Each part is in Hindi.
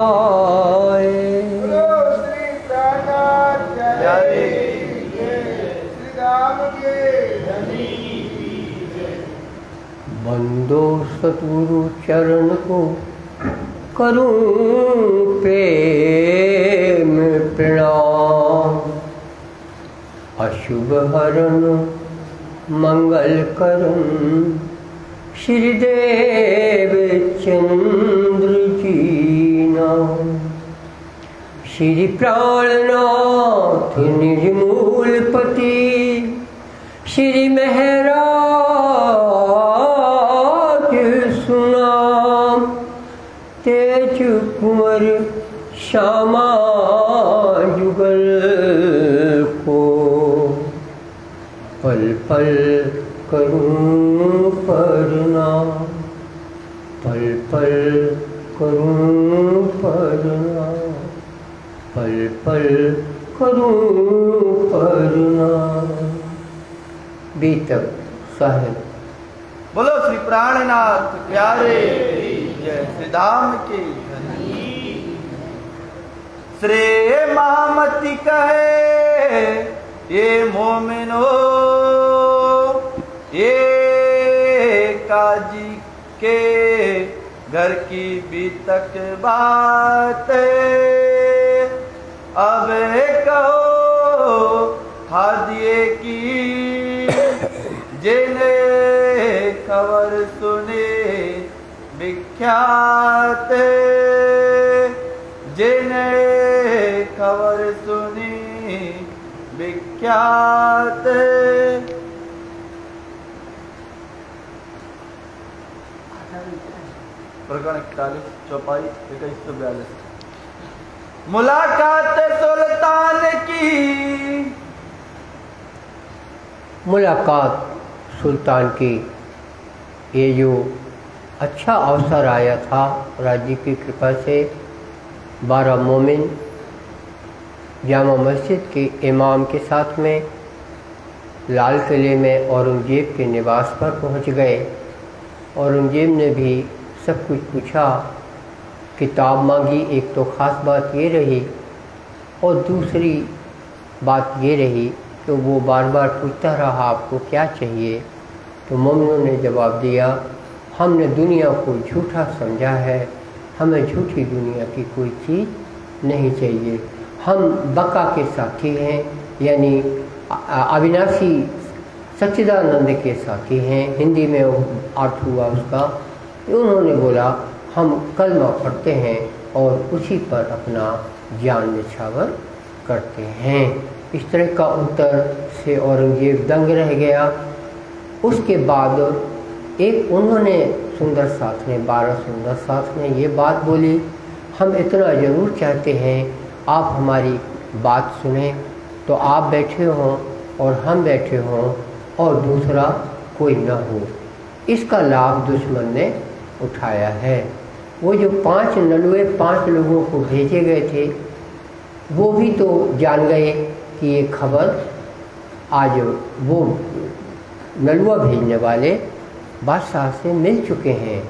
बंदो सतगुरु चरण को करूं प्रेम प्रणाम। अशुभ हरण मंगल करम श्रीदेव चंद्र जी नाम। श्री प्राणनाथ निर्मूल पति श्री महराज सुनाम। तेज कुंवर श्यामा जुगल को पल पल करूं प्रणाम। पल पल करूं प्रणाम। पल पल करूं प्रणाम। बीतक साहिब। बोलो श्री प्राणनाथ प्यारे जय श्री धाम की। श्री महामती कहे ये मोमिनो ये काजी के घर की बीतक बात। अब कहो हादिए की जिन्हें खबर सुने विख्यात। जिन्हें खबर सुनी विख्यात। प्रकरण 41 चौपाई 2142। मुलाकात सुल्तान की। मुलाकात सुल्तान की ये जो अच्छा अवसर आया था राज्य की कृपा से 12 मोमिन जामा मस्जिद के इमाम के साथ में लाल किले में औरंगजेब के निवास पर पहुंच गए। औरंगजेब ने भी सब कुछ पूछा, किताब मांगी। एक तो ख़ास बात ये रही और दूसरी बात ये रही कि वो बार बार पूछता रहा आपको क्या चाहिए। तो मोमिनों ने जवाब दिया, हमने दुनिया को झूठा समझा है, हमें झूठी दुनिया की कोई चीज़ नहीं चाहिए। हम बका के साथी हैं, यानी अविनाशी सच्चिदानंद के साथी हैं। हिंदी में अर्थ हुआ उसका। उन्होंने बोला हम कलमा पढ़ते हैं और उसी पर अपना जान निछावर करते हैं। इस तरह का उत्तर से औरंगजेब दंग रह गया। उसके बाद एक उन्होंने सुंदर साथ ने 12 सुंदर साथ ने ये बात बोली, हम इतना ज़रूर चाहते हैं आप हमारी बात सुने, तो आप बैठे हों और हम बैठे हों और दूसरा कोई न हो। इसका लाभ दुश्मन ने उठाया है। वो जो 5 नलुए 5 लोगों को भेजे गए थे वो भी तो जान गए कि ये खबर आज वो नलुआ भेजने वाले बादशाह से मिल चुके हैं।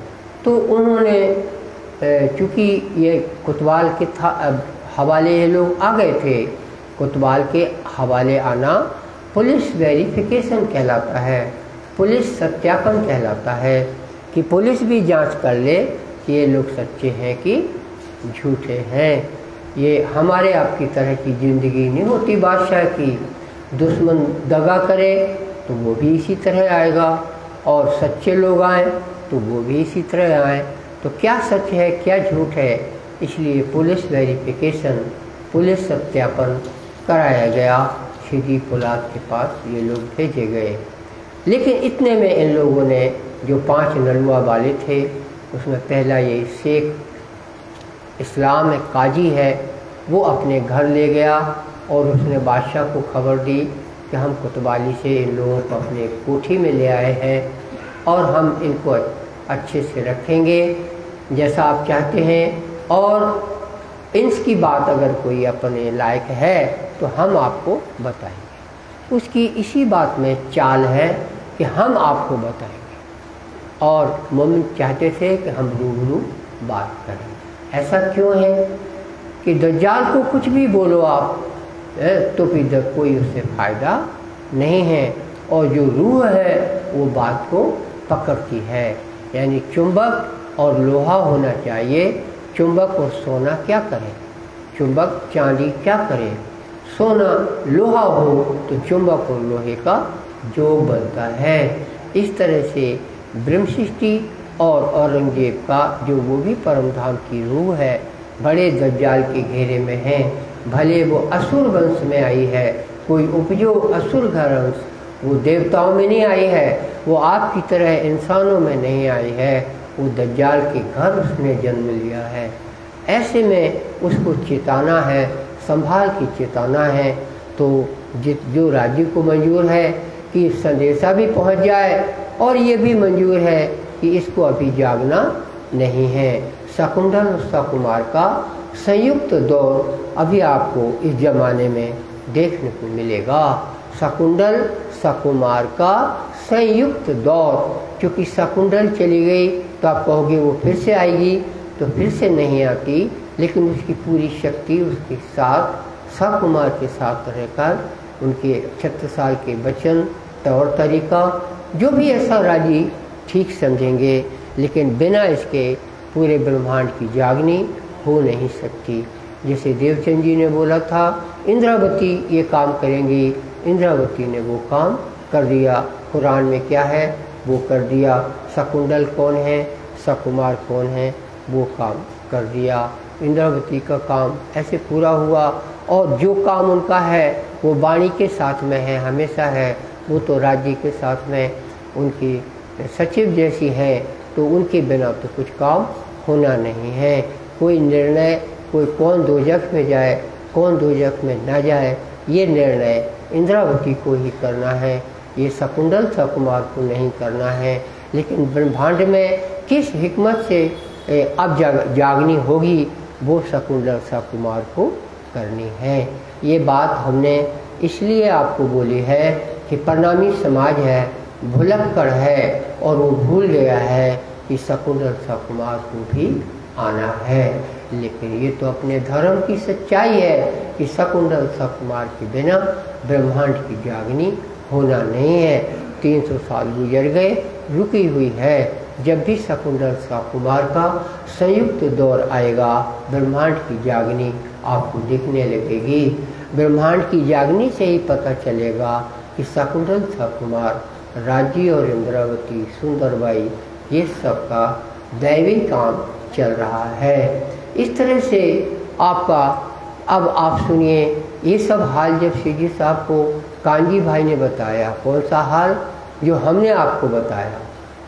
तो उन्होंने चूँकि ये कोतवाल के हवाले ये लोग आ गए थे। कोतवाल के हवाले आना पुलिस वेरिफिकेशन कहलाता है, पुलिस सत्यापन कहलाता है कि पुलिस भी जांच कर ले कि ये लोग सच्चे हैं कि झूठे हैं। ये हमारे आपकी तरह की ज़िंदगी नहीं होती बादशाह की। दुश्मन दगा करे तो वो भी इसी तरह आएगा और सच्चे लोग आए तो वो भी इसी तरह आए। तो क्या सच है क्या झूठ है, इसलिए पुलिस वेरिफिकेशन पुलिस सत्यापन कराया गया। सीधी फौलाद के पास ये लोग भेजे गए। लेकिन इतने में इन लोगों ने जो 5 नलुआ वाले थे उसमें पहला ये शेख इस्लाम एक काजी है, वो अपने घर ले गया और उसने बादशाह को खबर दी कि हम कोतवाली से इन लोगों को अपने कोठी में ले आए हैं और हम इनको अच्छे से रखेंगे जैसा आप चाहते हैं, और इसकी बात अगर कोई अपने लायक है तो हम आपको बताएंगे। उसकी इसी बात में चाल है कि हम आपको बताएंगे, और मोमिन चाहते थे कि हम रूबरू बात करें। ऐसा क्यों है कि दज्जाल को कुछ भी बोलो आप तो फिर कोई उससे फ़ायदा नहीं है, और जो रूह है वो बात को पकड़ती है। यानी चुंबक और लोहा होना चाहिए। चुंबक और सोना क्या करे, चुंबक चांदी क्या करे, सोना लोहा हो तो चुंबक और लोहे का जोग बनता है। इस तरह से ब्रह्म सृष्टि और औरंगजेब का जो वो भी परम धाम की रूह है, बड़े दज्जाल के घेरे में है। भले वो असुर वंश में आई है, कोई उपजो असुर घर अंश, वो देवताओं में नहीं आई है, वो आपकी तरह इंसानों में नहीं आई है, वो दज्जाल के घर उसने जन्म लिया है। ऐसे में उसको चेताना है, संभाल के चेताना है। तो जो राज्य को मंजूर है कि संदेशा भी पहुंच जाए, और ये भी मंजूर है कि इसको अभी जागना नहीं है। शकुंतल और सकुमार का संयुक्त दौर अभी आपको इस जमाने में देखने को मिलेगा। शकुंतल सकुमार का संयुक्त दौर, क्योंकि शकुंतल चली गई तो आप कहोगे वो फिर से आएगी, तो फिर से नहीं आती, लेकिन उसकी पूरी शक्ति उसके साथ सकुमार के साथ रहकर उनके 36 साल के वचन तौर तरीका जो भी ऐसा राजी ठीक समझेंगे, लेकिन बिना इसके पूरे ब्रह्मांड की जागनी हो नहीं सकती। जैसे देवचंद जी ने बोला था इंद्रावती ये काम करेंगी, इंद्रावती ने वो काम कर दिया। कुरान में क्या है वो कर दिया। शकुंतल कौन है, सकुमार कौन है, वो काम कर दिया। इंद्रावती का काम ऐसे पूरा हुआ, और जो काम उनका है वो वाणी के साथ में है, हमेशा है। वो तो राज्य के साथ में उनकी सचिव जैसी है, तो उनके बिना तो कुछ काम होना नहीं है। कोई निर्णय, कोई कौन दोजख में जाए कौन दोजख में ना जाए, ये निर्णय इंद्रावती को ही करना है, ये शकुंतल सकुमार को नहीं करना है। लेकिन ब्रह्मांड में किस हिकमत से अब जागनी होगी, वो शकुंतल सकुमार को करनी है। ये बात हमने इसलिए आपको बोली है कि परिणामी समाज है, भुलक्कड़ है, और वो भूल गया है कि शकुंतल सकुमार को भी आना है। लेकिन ये तो अपने धर्म की सच्चाई है कि शकुंतल सकुमार के बिना ब्रह्मांड की जागनी होना नहीं है। 300 साल गुजर गए, रुकी हुई है। जब भी शकुंतल सकुमार का संयुक्त दौर आएगा, ब्रह्मांड की जागनी आपको दिखने लगेगी। ब्रह्मांड की जागनी से ही पता चलेगा कि शकुंतल सकुमार, राज्य और इंद्रावती, सुंदरबाई, ये सब का दैवी काम चल रहा है। इस तरह से आपका अब आप सुनिए, ये सब हाल जब सीजी साहब को कांजी भाई ने बताया, कौन सा हाल जो हमने आपको बताया,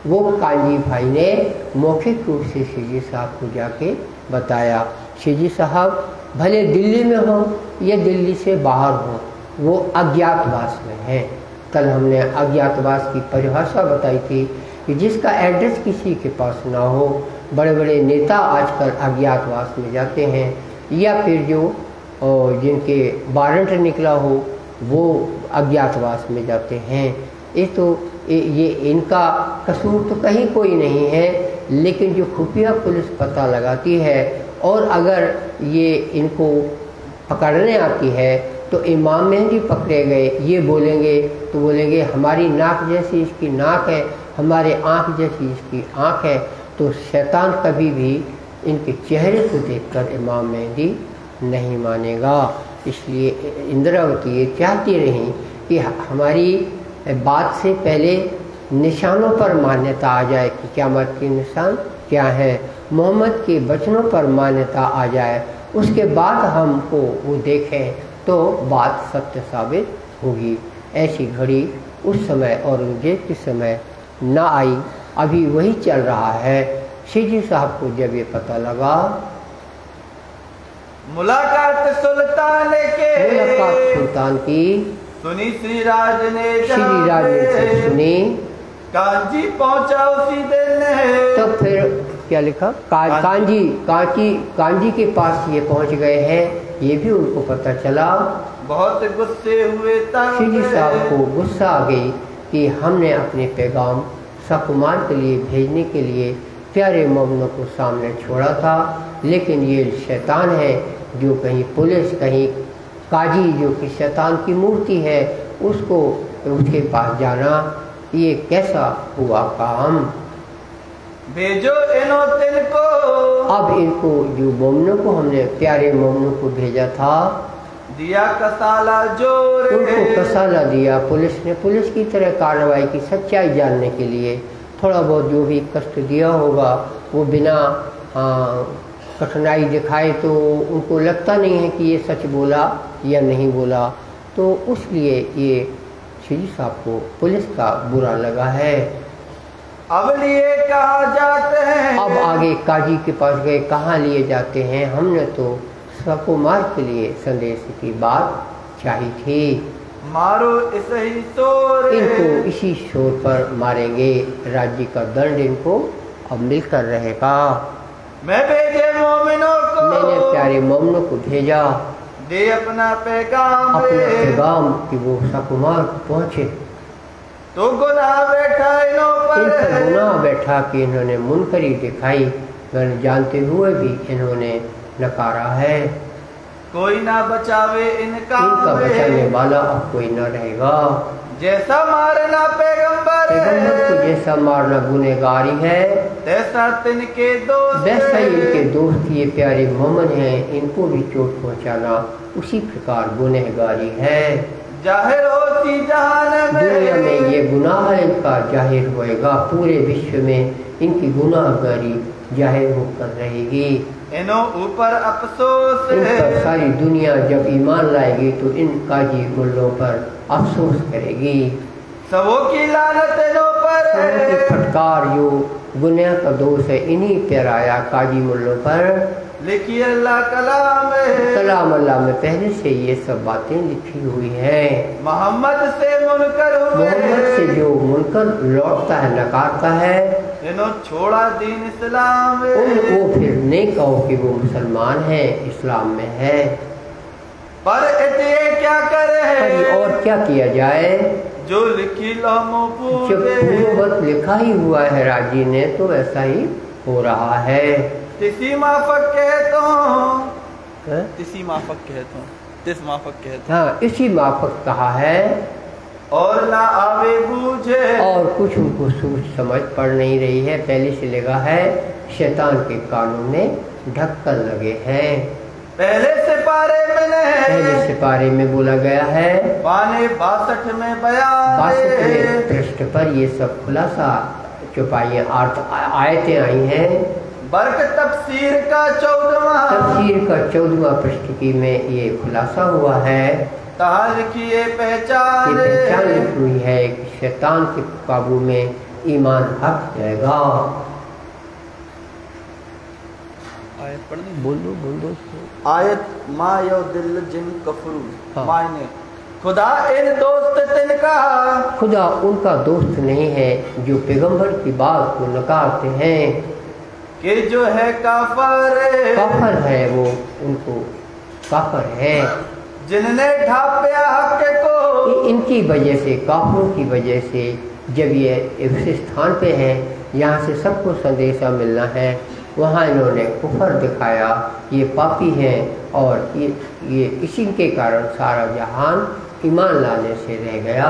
वो कांजी भाई ने मौखिक रूप से सीजी साहब को जाके बताया। सीजी साहब भले दिल्ली में हो या दिल्ली से बाहर हो, वो अज्ञातवास में हैं। कल हमने अज्ञातवास की परिभाषा बताई थी कि जिसका एड्रेस किसी के पास ना हो। बड़े बड़े नेता आजकल अज्ञातवास में जाते हैं, या फिर जो जिनके वारंट निकला हो वो अज्ञातवास में जाते हैं। ये इनका कसूर तो कहीं कोई नहीं है, लेकिन जो खुफिया पुलिस पता लगाती है, और अगर ये इनको पकड़ने आती है तो इमाम मेहदी पकड़े गए, ये बोलेंगे तो बोलेंगे हमारी नाक जैसी इसकी नाक है, हमारे आँख जैसी इसकी आँख है। तो शैतान कभी भी इनके चेहरे को देखकर इमाम मेहदी नहीं मानेगा। इसलिए इंद्रावती ये चाहती रही कि हमारी बात से पहले निशानों पर मान्यता आ जाए कि क़यामत के निशान क्या है, मोहम्मद के वचनों पर मान्यता आ जाए, उसके बाद हमको वो देखें तो बात सत्य साबित होगी। ऐसी घड़ी उस समय औरंगजेब के समय ना आई, अभी वही चल रहा है। सीजी साहब को जब ये पता लगा, मुलाकात सुल्तान की सुनी श्री राज ने सुनी, कांजी पहुंचा उसी दिन है। तो फिर क्या लिखा, कांजी के पास ये पहुंच गए हैं, ये भी उनको पता चला। बहुत गुस्से हुए सीजी साहब को गुस्सा आ गई कि हमने अपने पैगाम सकुमार के लिए भेजने के लिए प्यारे मोमिनों को सामने छोड़ा था, लेकिन ये शैतान है जो कहीं पुलिस कहीं काजी जो कि शैतान की मूर्ति है उसको उसके पास जाना, ये कैसा हुआ काम। भेजो इनो तिनको, अब इनको जो मोमिनों को हमने प्यारे मोमिनों को भेजा था दिया कसाला जोरे, उनको कसाला दिया पुलिस ने, पुलिस की तरह कार्रवाई की सच्चाई जानने के लिए। थोड़ा बहुत जो भी कष्ट दिया होगा वो बिना कठिनाई दिखाए तो उनको लगता नहीं है कि ये सच बोला या नहीं बोला, तो उसलिए ये श्री साहब को पुलिस का बुरा लगा है। अब लिए कहाँ जाते हैं, अब आगे काजी के पास गए, कहाँ लिए जाते हैं, हमने तो सबको मार के लिए संदेश की बात चाहिए थी। मारो इसे ही शोर, इनको इसी शोर पर मारेंगे, राज्य का दंड इनको अब मिलकर रहेगा। मैं भेजे मोमिनों को, मैंने प्यारे मोमिनों को भेजा, दे अपना पैगाम, अपना पैगाम कि वो सकुमार पहुँचे। तो गुनाह बैठा इनों इन पर पर, गुनाह बैठा कि इन्होंने मुनकरी दिखाई, जानते हुए भी इन्होंने नकारा है। कोई ना बचावे इनका बचाने वाला अब कोई न रहेगा। जैसा मारना पैगंबर को जैसा मारना गुनहगारी है, तैसा तिनके दोस्त, वैसा ही इनके दोस्त ये प्यारे मोमिन हैं, इनको भी चोट पहुंचाना उसी प्रकार गुनहगारी है। जाहिर होती जहान में, दुनिया में ये गुनाह इनका जाहिर होएगा, पूरे विश्व में इनकी गुनाहगारी जाहिर होकर रहेगी। इनो ऊपर अफसोस इन है, पर सारी दुनिया जब ईमान लाएगी तो इन काजी मुल्लों पर अफसोस करेगी। सबों की लानत इनों पर सबकी है, फटकार जो गुनाह का दोष है इन्हीं पर आया काजी मुल्लों पर। लिखी अल्लाह कलाम है, कलाम अल्लाह में पहले से ये सब बातें लिखी हुई हैं। मोहम्मद से मुनकर हुए, मोहम्मद से जो मुनकर लौटता है नकारता है, इनो छोड़ा दीन इस्लाम है, उनको फिर नहीं कहो कि वो मुसलमान है, इस्लाम में है। पर इतने क्या करे पर और क्या किया जाए, जो लिखी लहमो जब पूरे, पूर्ववत लिखा ही हुआ है राजी ने तो ऐसा ही हो रहा है। तिसी माफक कहता हूँ, हैं? तिसी माफक कहता हूँ, तिस माफक कहता हाँ, इसी माफक कहा है। और ना आवे बूझे, और कुछ उनको सोच समझ पड़ नहीं रही है, पहले से लगा है शैतान के कानों में ढक्कन लगे हैं। पहले सिपारे में पहले सिपारे में बोला गया है, पाने 62 में बयान, 62वें पृष्ठ पर ये सब खुलासा चौपाइयाँ आयतें आई हैं। बर्क तफसीर का 14वां, तफसीर का 14वां पृष्ठ की में ये खुलासा हुआ है। कहा लिखिए पहचान, ये पहचान लिखी हुई है कि शैतान के काबू में ईमान हट जाएगा। आयत पढ़नी, बोल दो। आयत मा यो दिल जिन कफरू, हाँ। मायने खुदा इन दोस्त तिनका, खुदा उनका दोस्त नहीं है जो पैगंबर की बात को नकारते हैं। कि जो है काफर है वो, उनको काफर है। जिनने ढापया हक को, इनकी वजह से, काफरों की वजह से जब ये इस स्थान पे हैं यहाँ से सबको संदेशा मिलना है, वहाँ इन्होंने कुफर दिखाया, ये पापी हैं और ये इसी के कारण सारा जहान ईमान लाने से रह गया।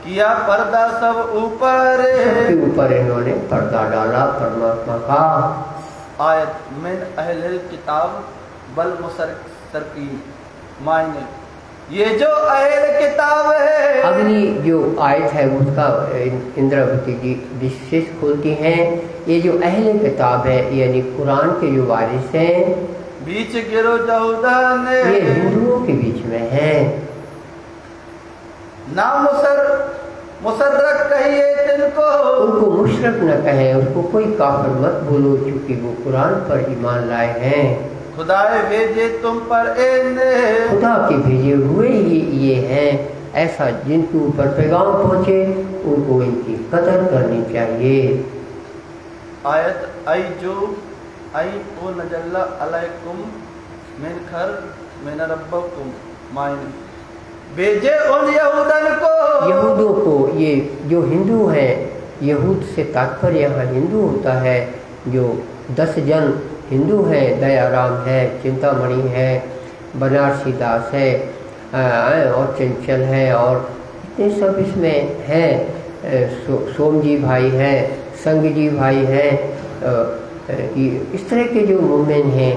किया पर्दा सब ऊपर, सबके ऊपर इन्होंने पर्दा डाला परमात्मा का। आयत मिन अहल किताब बल मुसरकी, मायने ये जो अहल किताब है, अगली जो आयत है उसका इंद्रावती जी विशेष खोलती हैं। ये जो अहल किताब है यानी कुरान के जो वारिस हैं, बीच गिरो जहुदान, ये हिंदुओं के बीच में है। ना मुसर्रक कहिए तिनको, उनको मुशरक न कहें, उसको कोई काफिर मत बोलो, चूंकि वो कुरान पर ईमान लाए हैं। खुदाए भेजे तुम पर खुदा के भेजे हुए ही ये हैं। ऐसा जिनके ऊपर पैगाम पहुँचे उनको इनकी कदर करनी चाहिए। आयत आई जो आई ओ नजल्ला अलैकुम मिन खर मिन रब्बकुम, मायने भेजे उन यहूदन को, यहूदों को, ये जो हिंदू हैं, यहूद से तात्पर्य यहाँ हिंदू होता है, जो 10 जन हिंदू हैं, दयाराम है, चिंतामणि है, बनारसी दास है और चंचल है और इतने सब इसमें हैं, सोमजी भाई हैं, संगजी भाई हैं, इस तरह के जो मोमिन हैं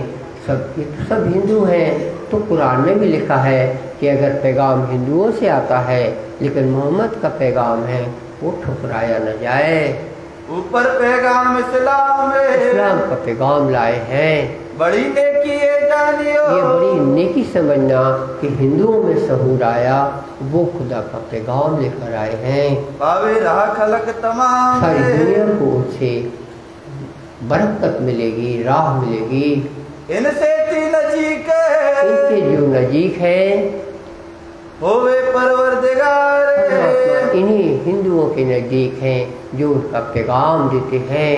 सब हिंदू हैं। तो कुरान में भी लिखा है कि अगर पैगाम हिंदुओं से आता है लेकिन मोहम्मद का पैगाम है वो ठुकराया न जाए। ऊपर पैगाम इस्लाम का पैगाम लाए हैं। बड़ी नेकी है जानियो, ये बड़ी नेकी समझना कि हिंदुओं में सहूर आया, वो खुदा का पैगाम लेकर आए हैं। पावे रहा खलक तमाम, सारी दुनिया को उनसे बरकत मिलेगी, राह मिलेगी। इनसे नजीक इनके जो नजीक है होवे परवरदिगार, इन्हीं हिंदुओं के नजदीक हैं जो उसका पैगाम देते हैं।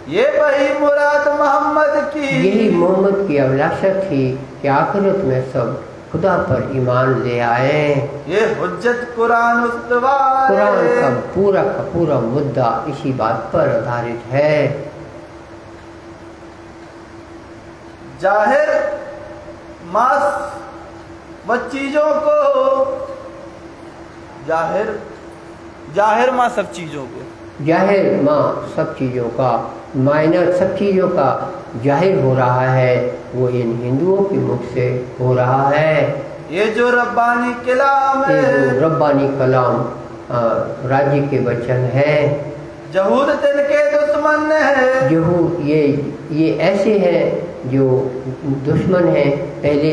ये वही मुराद मोहम्मद की, यही मोहम्मद की अभिलाषा थी कि आखिरत में सब खुदा पर ईमान ले आए। ये हुज्जत कुरान उस्तवार, कुरान का पूरा मुद्दा इसी बात पर आधारित है। जाहिर मास व चीजों को, जाहिर माँ सब चीजों को, जाहिर माँ सब चीज़ों का, मायना सब चीज़ों का जाहिर हो रहा है, वो इन हिंदुओं के मुख से हो रहा है। ये जो रब्बानी कलाम है, ये जो रब्बानी कलाम राज्य के वचन है। जहूद दिल के दुश्मन है, जहूद ये ऐसे हैं जो दुश्मन हैं। पहले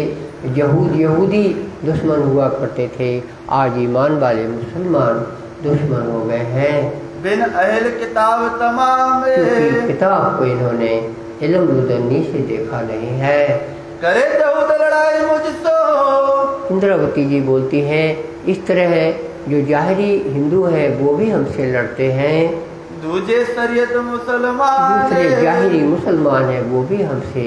यहूदी दुश्मन हुआ करते थे, आज ईमान वाले मुसलमान दुश्मन हो गए हैं। बिन अहल किताब तमाम, क्योंकि किताब को इन्होंने इल्म रुदनी से देखा नहीं है। करे जहूद लड़ाई मुझसे, इंद्रावती जी बोलती हैं इस तरह है जो जाहिरी हिंदू है वो भी हमसे लड़ते हैं, दूसरे शरीयत मुसलमान, दूसरे जाहिरी मुसलमान है वो भी हमसे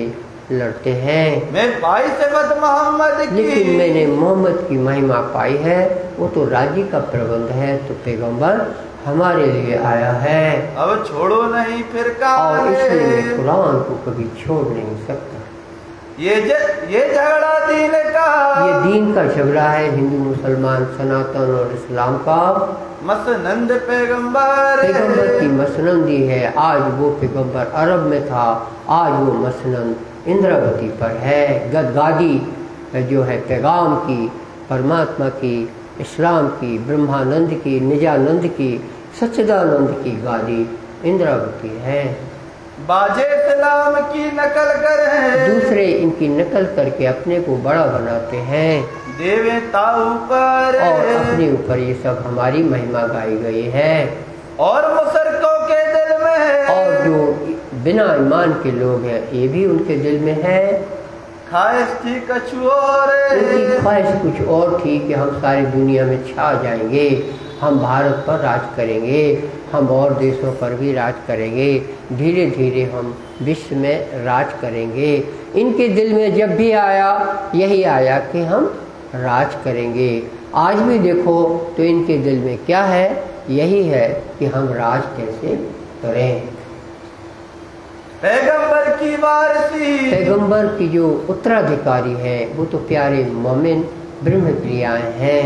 लड़ते हैं। मैं पाई सिफत मोहम्मद की, लेकिन मैंने मोहम्मद की महिमा पाई है, वो तो राज्य का प्रबंध है, तो पैगंबर हमारे लिए आया है। अब छोड़ो नहीं फिर का, और इसलिए मैं कुरान को कभी छोड़ नहीं सकता। ये झगड़ा दीन का, ये दीन का झगड़ा है, हिंदू मुसलमान सनातन और इस्लाम का। मसनंद पैगंबर की मसनंदी है। आज वो पैगंबर अरब में था, आज वो मसनंद इंद्रावती पर है। गदगादी जो है पैगाम की, परमात्मा की, इस्लाम की, ब्रह्मानंद की, निजानंद की, सच्चिदानंद की गादी इंद्रावती है। बाजे इस्लाम की नकल करें, दूसरे इनकी नकल करके अपने को बड़ा बनाते हैं, देवे ताऊ पर, और अपने ऊपर ये सब हमारी महिमा गाई गई है। और मुशरकों के दिल में है, और जो बिना ईमान के लोग हैं ये भी उनके दिल में है। ख्वाहिश थी कछु और, उनकी ख्वाहिश कुछ और थी कि हम सारी दुनिया में छा जाएंगे, हम भारत पर राज करेंगे, हम और देशों पर भी राज करेंगे, धीरे धीरे हम विश्व में राज करेंगे। इनके दिल में जब भी आया यही आया कि हम राज करेंगे। आज भी देखो तो इनके दिल में क्या है, यही है कि हम राज कैसे करें। पैगंबर की वारसी, पैगंबर की जो उत्तराधिकारी है वो तो प्यारे मोमिन ब्रह्मप्रियाएं हैं।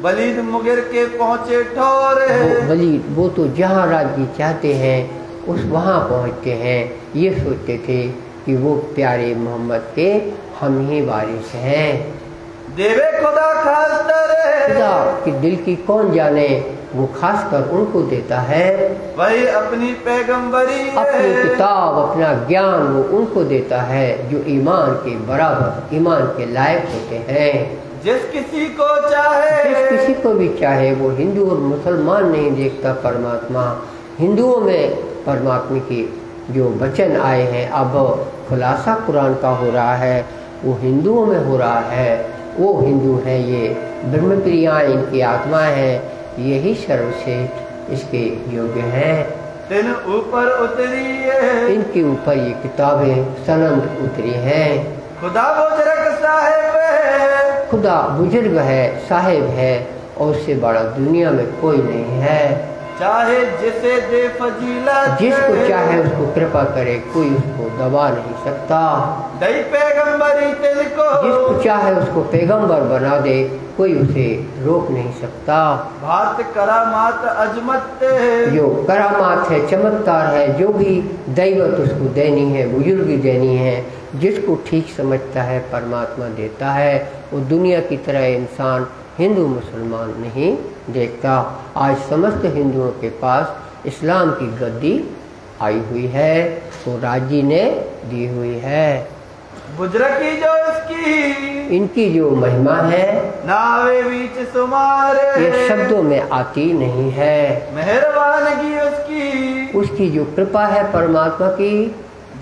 वलीद मुगिर के पहुँचे ठोरे, वलीद वो तो जहाँ राज्य चाहते हैं उस वहाँ पहुँचते हैं। ये सोचते थे कि वो प्यारे मोहम्मद के हम ही वारिस हैं। देवे खुदा खास तरह, खुदा कि दिल की कौन जाने, वो खास कर उनको देता है। वही अपनी पैगंबरी, अपनी किताब, अपना ज्ञान वो उनको देता है जो ईमान के बराबर, ईमान के लायक होते हैं। जिस किसी को चाहे, जिस किसी को भी चाहे, वो हिंदू और मुसलमान नहीं देखता परमात्मा। हिंदुओं में परमात्मा की जो वचन आए हैं, अब खुलासा कुरान का हो रहा है, वो हिंदुओं में हो रहा है। वो हिंदू हैं, ये ब्रह्मप्रियाएं इनकी आत्मा है, यही सर्वश्रेष्ठ इसके योग्य हैं। दिन ऊपर उतरी है, इनके ऊपर ये किताबें सनंद उतरी हैं। खुदा बुजुर्ग साहिब है, खुदा बुजुर्ग है, साहिब है, और उससे बड़ा दुनिया में कोई नहीं है। चाहे जिसे दे फजीलत, जिसको चाहे उसको कृपा करे, कोई उसको दबा नहीं सकता। दई पैगंबरी तिलको, जिसको चाहे उसको पैगंबर बना दे, कोई उसे रोक नहीं सकता। भात करामात अजमत, जो करामात है, चमत्कार है, जो भी दैवत उसको देनी है, बुजुर्गी देनी है, जिसको ठीक समझता है परमात्मा देता है। वो दुनिया की तरह इंसान हिंदू मुसलमान नहीं देखता। आज समस्त हिंदुओं के पास इस्लाम की गद्दी आई हुई है, वो राजी ने दी हुई है। बुजरकी जो इसकी, इनकी जो महिमा है नावे बीच सुमारे, ये शब्दों में आती नहीं है। मेहरबानगी उसकी, उसकी जो कृपा है परमात्मा की,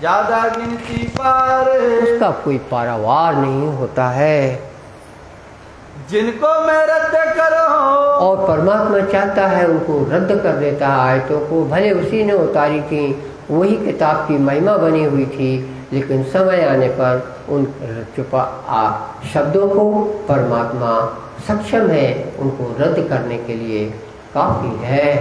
ज्यादा गिनती पार, उसका कोई पारावार नहीं होता है। जिनको मैं रद्द करूं, और परमात्मा चाहता है उनको रद्द कर देता है आयतों को। भले उसी ने उतारी थी, वही किताब की महिमा बनी हुई थी, लेकिन समय आने पर उन शब्दों को परमात्मा सक्षम है उनको रद्द करने के लिए काफी है।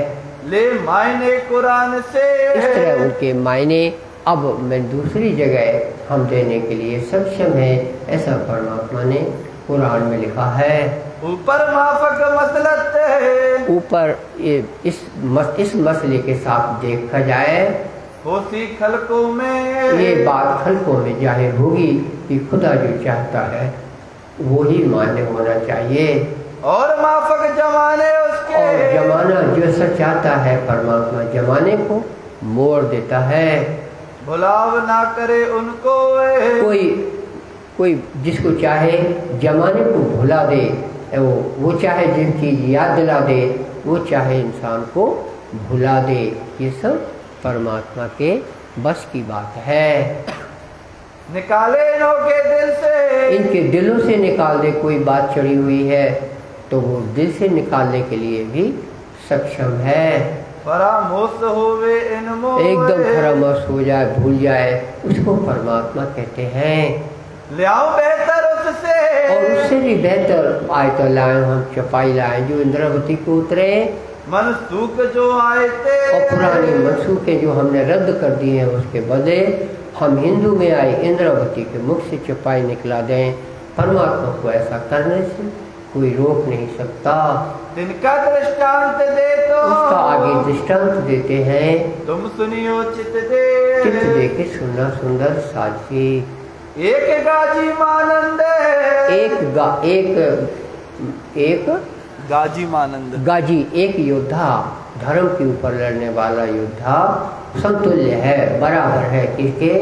ले मायने कुरान से, इस तरह उनके मायने अब मैं दूसरी जगह हम देने के लिए सक्षम है, ऐसा परमात्मा ने कुरान में लिखा है। ऊपर माफक मसलत है, ऊपर इस मसले के साथ देखा जाए, होती खलकों में, ये बात खलकों में जाहिर होगी कि खुदा जो चाहता है वो ही मान्य होना चाहिए। और माफक जमाने उसके, और जमाना जैसा चाहता है परमात्मा जमाने को मोड़ देता है। भुलाव ना करे उनको, कोई जिसको चाहे जमाने को भुला दे, वो चाहे जिन चीज याद दिला दे, वो चाहे इंसान को भुला दे, ये सब परमात्मा के बस की बात है। निकाले इनके दिल से, इनके दिलों से निकाल दे, कोई बात चढ़ी हुई है तो वो दिल से निकालने के लिए भी सक्षम है। फरामोश होवे इन मोह, एकदम फरामोश हो जाए, भूल जाए, उसको परमात्मा कहते हैं। ले आओ बेहतर उससे, और उससे भी बेहतर आयत लाए हम, चपाई लाए जो इंद्रावती को उतरे, मनसूख जो आए थे, और पुरानी मनसूखे जो हमने रद्द कर दी है, उसके बदले हम हिंदू में आए इंद्रावती के मुख से चपाई निकला दें। परमात्मा को ऐसा करने से कोई रोक नहीं सकता। जिनका दृष्टांत दे तो, उसका आगे दृष्टांत देते हैं, तुम सुनियो चित दे, चित्त दे के सुनना सुंदर साची। एक गाजी मानंद, एक गाजी मानंद, गाजी, एक योद्धा, धर्म के ऊपर लड़ने वाला योद्धा समतुल्य है, बराबर है किसके?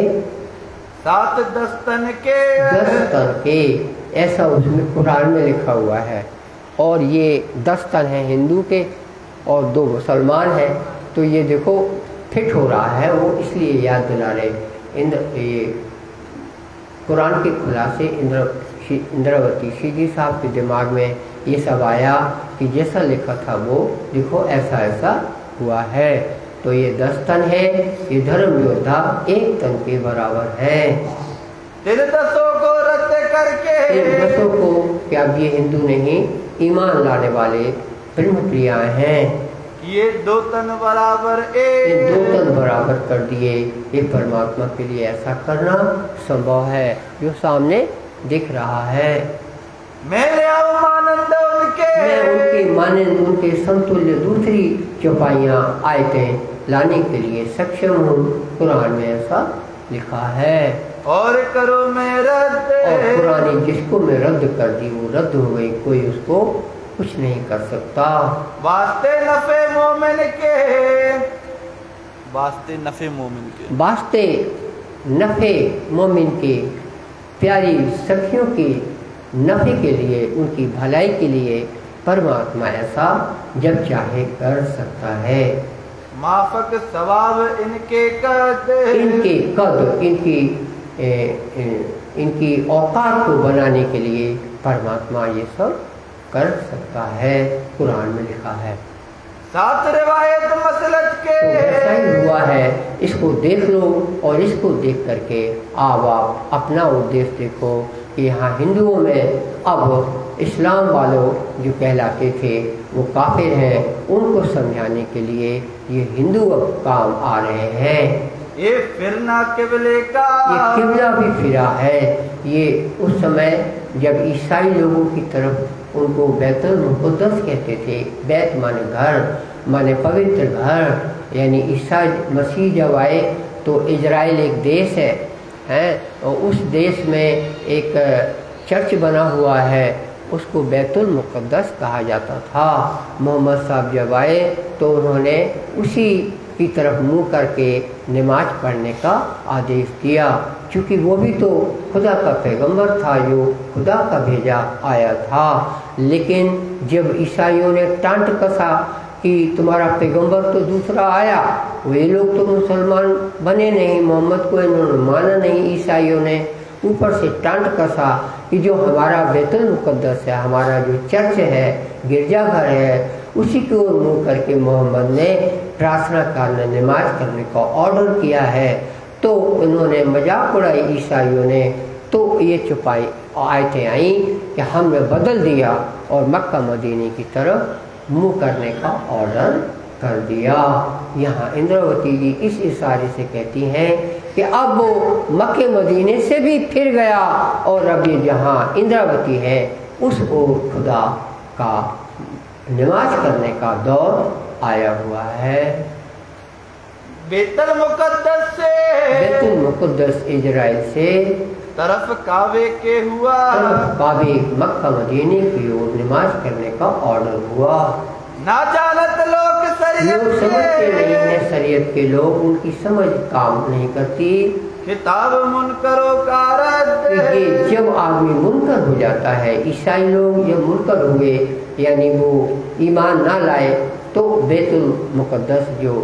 7-10 तन के, 10 तन के, ऐसा उसमें कुरान में लिखा हुआ है। और ये 10 तन है हिंदू के और 2 मुसलमान हैं, तो ये देखो फिट हो रहा है, वो इसलिए याद दिला रहे। ये कुरान के खुलासे इंद्रावती सीधी साहब के दिमाग में ये सब आया कि जैसा लिखा था वो देखो ऐसा ऐसा हुआ है। तो ये 10 तन है, ये धर्म योद्धा 1 तन के बराबर है। इन 10 को रद्द करके, इन 10 को क्या ये हिंदू नहीं, ईमान लाने वाले ब्रह्म प्रियाएं हैं, ये 2 तन बराबर ये 2 तन बराबर कर दिए। ये परमात्मा के लिए ऐसा करना संभव है जो सामने दिख रहा है। मेरे मानंद उनके, मैं उनके मानंद, उनके समतुल्य दूसरी चौपाइयाँ आयतें लाने के लिए सक्षम हूँ। कुरान में ऐसा लिखा है। और करो मैं रद्द, और कुरानी जिसको मैं रद्द कर दी वो रद्द हो गई, कोई उसको कुछ नहीं कर सकता। वास्ते नफे मोमिन के, वास्ते नफे मोमिन के, वास्ते नफे मोमिन के, प्यारी सखियों की नफे के लिए, उनकी भलाई के लिए परमात्मा ऐसा जब चाहे कर सकता है। माफक सवाब इनके कद, इनके कद, इनकी औकात को बनाने के लिए परमात्मा ये सब कर सकता है, कुरान में लिखा है। 7 रिवायत मसलत के, तो ऐसा ही हुआ है। इसको देख लो और इसको देख करके आप अपना उद्देश्य देखो कि यहाँ हिंदुओं में अब इस्लाम वालों जो कहलाते थे वो काफिर हैं, उनको समझाने के लिए ये हिंदू अब काम आ रहे हैं। ये फिरना किबले का, ये किबला भी फिरा है। ये उस समय जब ईसाई लोगों की तरफ उनको बैतुल मुक़द्दस कहते थे। बैत माने घर, माने पवित्र घर। यानी ईसा मसीह जब आए तो इजराइल एक देश है और उस देश में एक चर्च बना हुआ है, उसको बैतुल मुक़द्दस कहा जाता था। मोहम्मद साहब जब आए तो उन्होंने उसी की तरफ मुँह करके नमाज पढ़ने का आदेश दिया, क्योंकि वो भी तो खुदा का पैगंबर था जो खुदा का भेजा आया था। लेकिन जब ईसाइयों ने टांट कसा कि तुम्हारा पैगंबर तो दूसरा आया, वे लोग तो मुसलमान बने नहीं, मोहम्मद को इन्होंने माना नहीं, ईसाइयों ने ऊपर से टांट कसा कि जो हमारा बैतुल मुक़द्दस है, हमारा जो चर्च है, गिरजाघर है, उसी की ओर मुँह करके मोहम्मद ने प्रार्थना करने, नमाज करने का ऑर्डर किया है। तो उन्होंने मजाक उड़ाई ईसाइयों ने, तो ये चुपाई आयतें आई कि हमने बदल दिया और मक्का मदीने की तरफ मुँह करने का ऑर्डर कर दिया। यहाँ इंद्रावती जी इस इशारे से कहती हैं कि अब वो मक्के मदीने से भी फिर गया और अब ये जहाँ इंद्रावती है उस ओर खुदा का नमाज करने का दौर आया हुआ है। बैतुल मुक़द्दस से, बैतुल मुक़द्दस इजराइल से तरफ काबे के हुआ, तरफ काबे मक्का मदीने की ओर नमाज करने का ऑर्डर हुआ। ना जानत लोग शरीयत लोग समझते नहीं है, शरीयत के लोग, उनकी समझ काम नहीं करती। किताब मुनकरों का रद्द, ये जब आदमी मुनकर हो जाता है, ईसाई लोग जब मुनकर हुए यानी वो ईमान ना लाए, तो बैतुल मुक़द्दस जो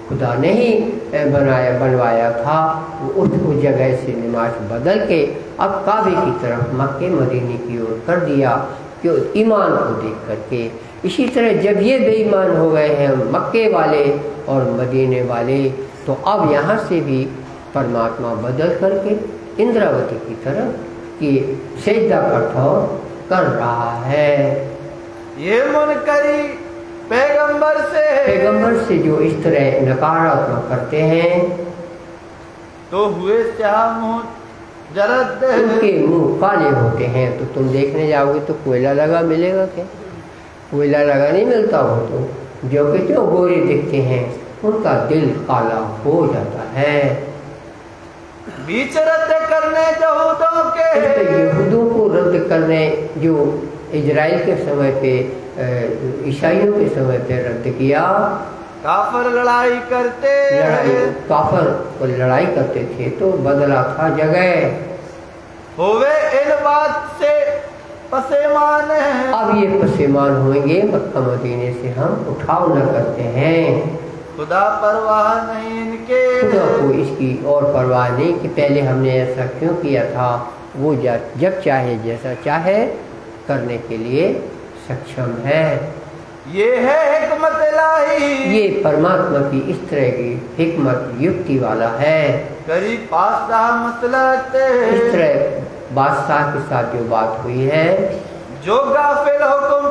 खुदा ने ही बनवाया था उस जगह से नमाज बदल के अब काबे की तरफ मक्के मदीने की ओर कर दिया, कि ईमान को देख करके। इसी तरह जब ये बेईमान हो गए हैं मक्के वाले और मदीने वाले, तो अब यहाँ से भी परमात्मा बदल करके इंद्रावती की तरफ कि सजदा कर रहा है। ये मुनकरी पैगंबर से जो इस तरह नकारात्मक करते हैं तो हुए स्याह मुँह जरद, उनके मुंह काले होते हैं। तो तुम देखने जाओगे तो कोयला लगा मिलेगा क्या? कोयला लगा नहीं मिलता। हो तो जो कि जो गोरे दिखते हैं उनका दिल काला हो जाता है। बीच रद्द करने यहूदों के, यहूदों को रद्द करने जो इजराइल के समय पे ईसाइयों के समय पे रद्द किया। काफर लड़ाई करते, काफर लड़ाई करते थे तो बदला था जगह। होवे इन बात से पसेमान है, अब ये पसेमान होंगे, मक्का मदीने से हम उठाव न करते हैं। खुदा परवाह नहीं इनके, खुदा को इसकी और परवाह नहीं कि पहले हमने ऐसा क्यों किया था। वो जब चाहे जैसा चाहे करने के लिए सक्षम है। ये है हिकमत इलाही, ये परमात्मा की इस तरह की हिकमत युक्ति वाला है। करीब बादशाह मसलत, इस तरह बादशाह के साथ जो बात हुई है, जो गाफिल हुक्म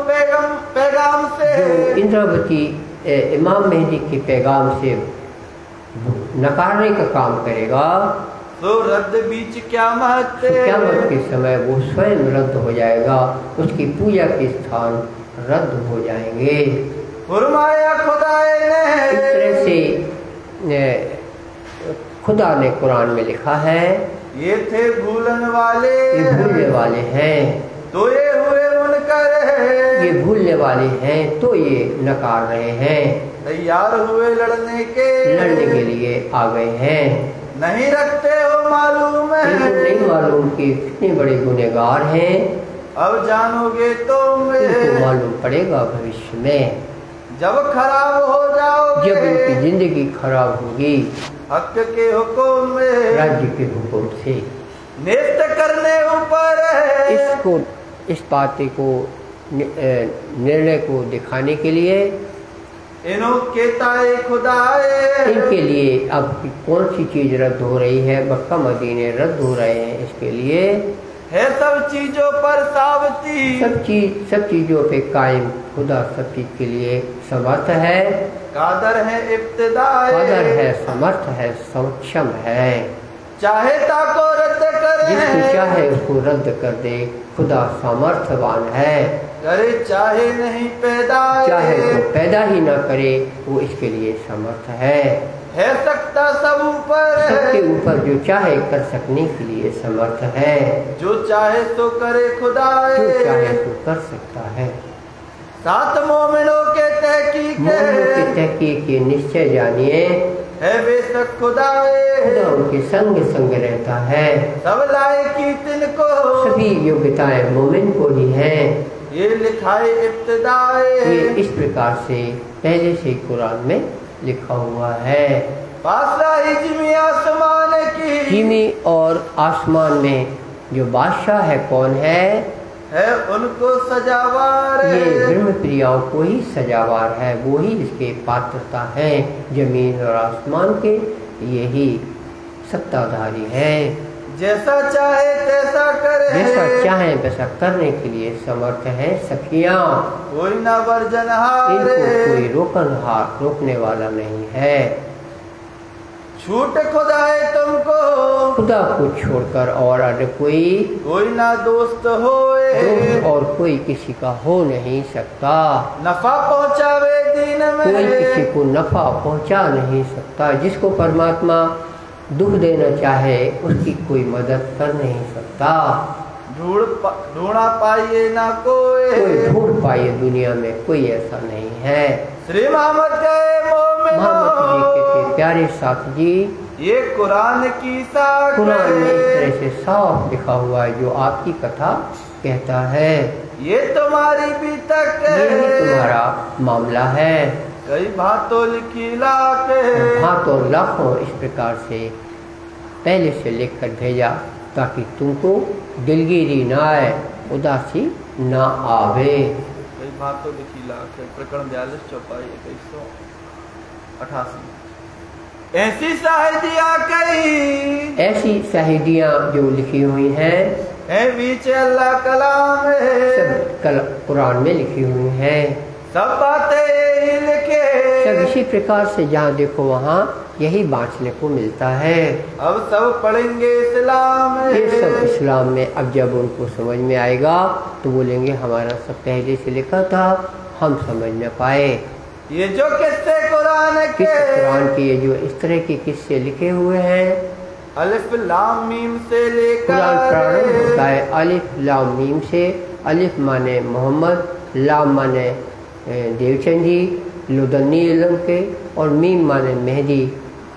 पैगाम से, जो इंद्रावती इमाम मेहदी के पैगाम से नकारने का काम करेगा, तो रद्द बीच क़यामत के समय वो स्वयं रद्द हो जाएगा, उसकी पूजा के स्थान रद्द हो जाएंगे। फरमाया खुदा ने, इस तरह से खुदा ने कुरान में लिखा है, ये थे भूलने वाले, ये भूलने वाले हैं, तो ये हुए मुनकर, ये भूलने वाले हैं तो ये नकार रहे हैं, तैयार हुए लड़ने के लिए आ गए हैं। नहीं रखते हो मालूम है, नहीं मालूम कि कितने बड़े गुनहगार हैं। अब जानोगे तो इनको मालूम पड़ेगा भविष्य में, जब खराब हो जाओगे, जब उनकी जिंदगी खराब होगी हक के हुक्म में, राज्य के हुक्म से। नेस्त करने ऊपर इसको, इस बात को निर्णय को दिखाने के लिए इनके लिए अब कौन सी चीज रद्द हो रही है, मक्का मदीने रद्द हो रहे हैं, इसके लिए है सब चीजों पर सावती, सब चीजों पे कायम खुदा सब चीज के लिए समर्थ है, कादर है इब्तिदाए, कादर है, समर्थ है, सक्षम है। चाहे ताको रद्द करे, जिसको चाहे उसको रद्द कर दे, खुदा सामर्थ्यवान है। करे चाहे नहीं पैदा, चाहे तो पैदा ही ना करे, वो इसके लिए समर्थ है सकता सब ऊपर, सबके ऊपर जो चाहे कर सकने के लिए समर्थ है, जो चाहे तो करे खुदा, जो चाहे तो कर सकता है। सात मोमिनों के तहकीक ये निश्चय जानिए, है बेशक खुदा उनके संग संग रहता है। सब लायकी तिनको, सभी योग्यताएं मोमिन को ही हैं। ये लिखाए इब्तिदाए, ये इस प्रकार से पहले से कुरान में लिखा हुआ है। बादशाही जिमी आसमान की, जिमी और आसमान में जो बादशाह है कौन है उनको सजावार, ये ब्रह्म प्रियाओं को ही सजावार है, वो ही इसके पात्रता है। जमीन और आसमान के यही सत्ताधारी है। जैसा चाहे तैसा करे, जैसा चाहे वैसा करने के लिए समर्थ है। सखियां कोई ना वर्जनहार, इनको कोई रोकने वाला नहीं है। छूट खुदाए तुमको, खुदा को छोड़कर और अन्य कोई ना दोस्त होए, दोस्त और कोई किसी का हो नहीं सकता। नफा पहुँचावे दीन में, कोई किसी को नफा पहुंचा नहीं सकता। जिसको परमात्मा दुख देना चाहे उसकी कोई मदद कर नहीं सकता। ढूंढा पाइए ना कोई ढूंढ पाइए दुनिया में कोई ऐसा नहीं है। श्री मोहम्मद जी के प्यारे साथ जी, ये कुरान की साख, कुरान में इस तरह से साफ लिखा हुआ है जो आपकी कथा कहता है। ये तुम्हारी भी तक, ये तुम्हारा मामला है। कई भातों लिखी लाख, भातों लाखों इस प्रकार से पहले से लिख कर भेजा ताकि तुमको दिलगिरी ना आए, उदासी ना आवे। कई भातों लिखी लाख, प्रकरण 42 चौपाई 2188। ऐसी शाहिदियाँ जो लिखी हुई हैं बीच अल्लाह कलाम है, सब कुरान में लिखी हुई हैं। सब बातें लिखे, सब इसी प्रकार से जहाँ देखो वहाँ यही बाँचने को मिलता है। अब सब पढ़ेंगे इस्लाम, ये सब इस्लाम में। अब जब उनको समझ में आएगा तो बोलेंगे हमारा सब पहले से लिखा था, हम समझ न पाए। ये जो किस्से कुरान के ये जो इस तरह के किस्से लिखे हुए हैं, अलिफ लाम मीम से लेकर कुरान प्रारंभ होता है अलिफ लाम मीम से। अलिफ माने मोहम्मद, लाम माने देवचंद जी लुदनी इलम के, और मीम माने मेहदी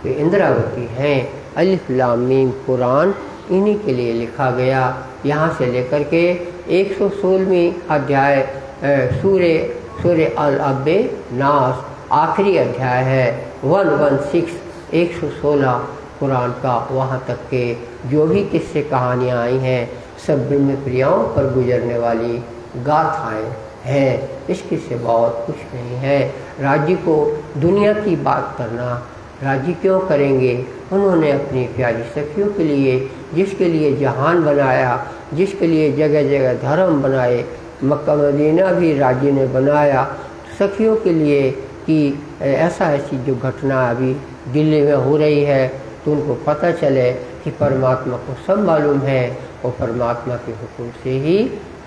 इंद्रावती हैं। अलिफ लाम मीम कुरान इन्हीं के लिए लिखा गया। यहाँ से लेकर के 116वीं अध्याय सूरे अल अब्बे नास आखिरी अध्याय है 116 116 कुरान का। वहाँ तक के जो भी किस्से कहानियाँ आई हैं सब ब्रह्म प्रियाओं पर गुजरने वाली गाथाएँ हैं। इसके से बहुत कुछ नहीं है। राज्य को दुनिया की बात करना, राज्य क्यों करेंगे? उन्होंने अपनी प्यारी सखियों के लिए, जिसके लिए जहान बनाया, जिसके लिए जगह जगह धर्म बनाए, मक्का मदीना भी राज्य ने बनाया सखियों के लिए कि ऐसी जो घटना अभी दिल्ली में हो रही है तो उनको पता चले कि परमात्मा को सब मालूम है और परमात्मा के हुक्म से ही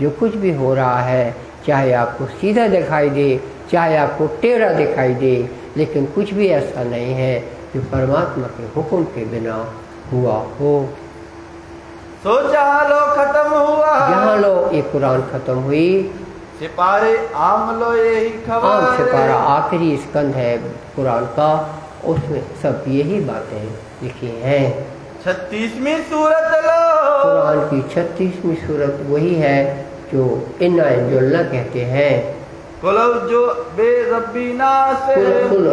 जो कुछ भी हो रहा है, चाहे आपको सीधा दिखाई दे, चाहे आपको टेढ़ा दिखाई दे, लेकिन कुछ भी ऐसा नहीं है जो परमात्मा के हुक्म के बिना हुआ हो। सो जहाँ लो खत्म हुआ, जहाँ लो ये कुरान खत्म हुई, सिपारे आम लो यही खबर। आम सिपारा आखिरी स्कंद है कुरान का, उसमें सब यही बातें लिखी हैं। 36वीं सूरत लो, कुरान की 36वीं सूरत वही है जो इन्ना इंजुल्ला कहते हैं। कुल जो बेरब्बी नास, कुल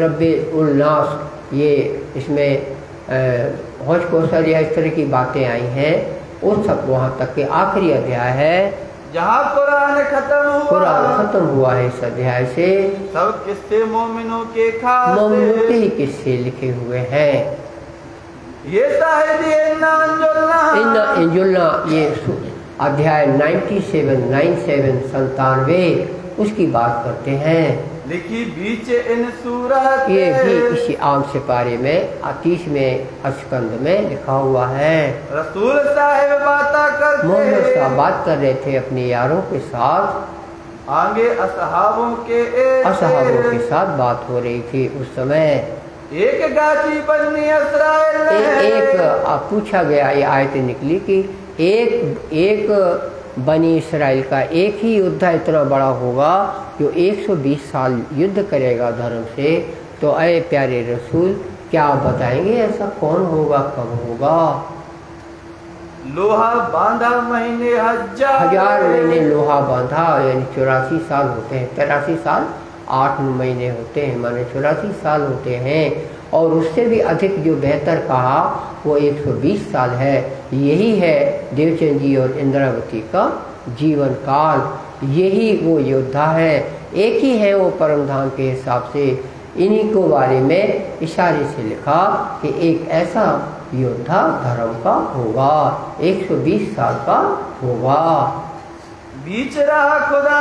रब्बे उल नास, ये इसमें हौज कौसर या इस तरह की बातें आई हैं। उस सब वहाँ तक के आखिरी अध्याय है जहाँ कुरान खत्म हुआ है। इस अध्याय से सब किस्से मोमिनों के खास, मोमिनों के ही किस्से लिखे हुए हैं। ये साहिदी इन्ना इंजुलना, ये अध्याय 97 उसकी बात करते हैं। लिखी बीच इन सूरत, ये भी इसी आम सिपारे में 30वें अस्कंद में लिखा हुआ है। रसूल साहिब बात मोहम्मद करते, साहब बात कर रहे थे अपने यारों के साथ, आगे असहाबों के साथ बात हो रही थी उस समय। एक गाची बनी इसराइल, एक पूछा गया, ये आयत निकली कि एक बनी इसराइल का एक ही योद्धा इतना बड़ा होगा जो 120 साल युद्ध करेगा धर्म से। तो अय प्यारे रसूल, क्या आप बताएंगे ऐसा कौन होगा, कब होगा? लोहा बांधा महीने 1000 महीने लोहा बांधा, यानी 84 साल होते हैं। 83 साल 8 महीने होते हैं, माने 84 साल होते हैं। और उससे भी अधिक जो बेहतर कहा वो 120 साल है। यही है देवचंद जी और इंद्रावती का जीवन काल। यही वो योद्धा है, एक ही है वो परमधाम के हिसाब से। इन्हीं को बारे में इशारे से लिखा कि एक ऐसा योद्धा धर्म का होगा, 120 साल का होगा। बीच रहा खुदा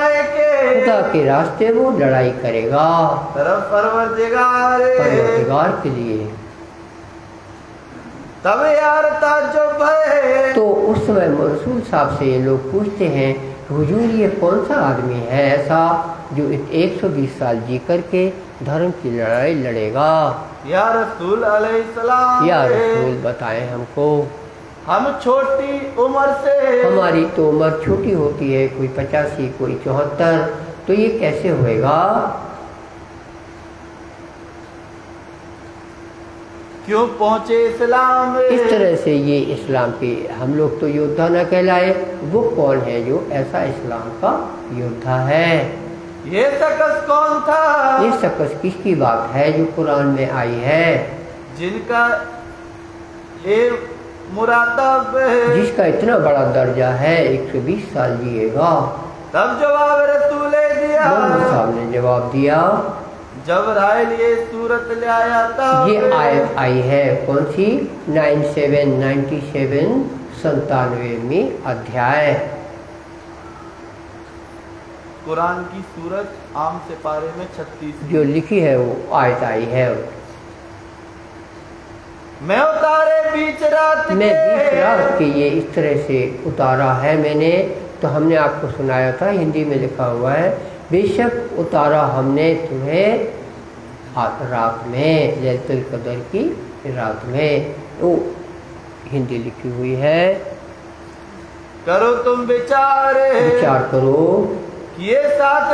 के रास्ते वो लड़ाई करेगा, तरफ परवरदिगार के लिए। तब यार ताज्जुब है, तो उस समय रसूल साहब से ये लोग पूछते हैं, हुजूर ये कौन सा आदमी है ऐसा जो 120 साल जी करके धर्म की लड़ाई लड़ेगा? या रसूल अलैहिस्सलाम, या रसूल बताएं हमको। हम छोटी उम्र से, हमारी तो उम्र छोटी होती है, कोई 85, कोई 74, तो ये कैसे होएगा? क्यों पहुँचे इस्लाम में? इस तरह से ये इस्लाम के हम लोग तो योद्धा न कहलाए, वो कौन है जो ऐसा इस्लाम का योद्धा है? ये शख्स कौन था? ये शख्स किसकी बात है जो कुरान में आई है? जिनका ये मुरातब, जिसका इतना बड़ा दर्जा है, 120 साल जिएगा। तब जवाब रसूल दिया, मोहम्मद साहब ने जवाब दिया, जब राइल ये सूरत ले आया था। ये आयत आई है कौन सी? 97 अध्याय। कुरान की सूरत आम से पारे में 36 जो लिखी है वो आयत आई है। मैं उतारे बीच रात के ये इस तरह से उतारा है मैंने, तो हमने आपको सुनाया था, हिंदी में लिखा हुआ है, बेशक उतारा हमने तुम्हें रात में, लैलतुल कदर की रात में। वो हिंदी लिखी हुई है। करो तुम विचार करो, ये साथ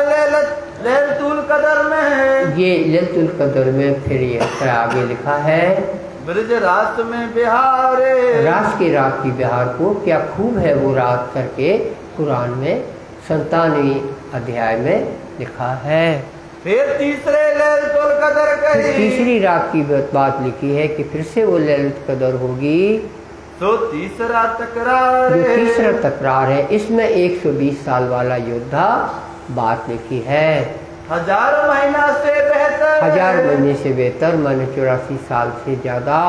लैलतुल कदर में है, ये लैलतुल कदर में। फिर ये आगे लिखा है, ब्रज रात में बिहार, रात की बिहार को क्या खूब है वो रात करके कुरान में 97 अध्याय में लिखा है। फिर तीसरे लैलतुल कदर कही, तीसरी रात की बात लिखी है कि फिर से वो लैलतुल कदर होगी। तो तीसरा तकरार, जो तीसरा तकरार है, इसमें 120 साल वाला योद्धा बात लिखी है। 1000 महीना से बेहतर, 1000 महीने से बेहतर, माने 84 साल से ज्यादा।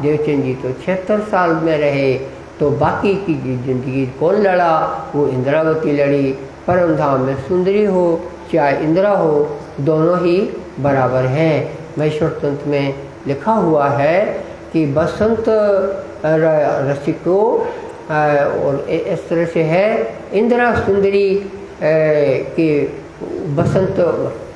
देवचंद जी तो 76 साल में रहे, तो बाकी की जिंदगी कौन लड़ा? वो इंद्रावती लड़ी। परमधाम में सुंदरी हो चाहे इंदिरा हो, दोनों ही बराबर हैं। महेश्वर तंत्र में लिखा हुआ है कि बसंत रसिको और इस तरह से है, इंदिरा सुंदरी के बसंत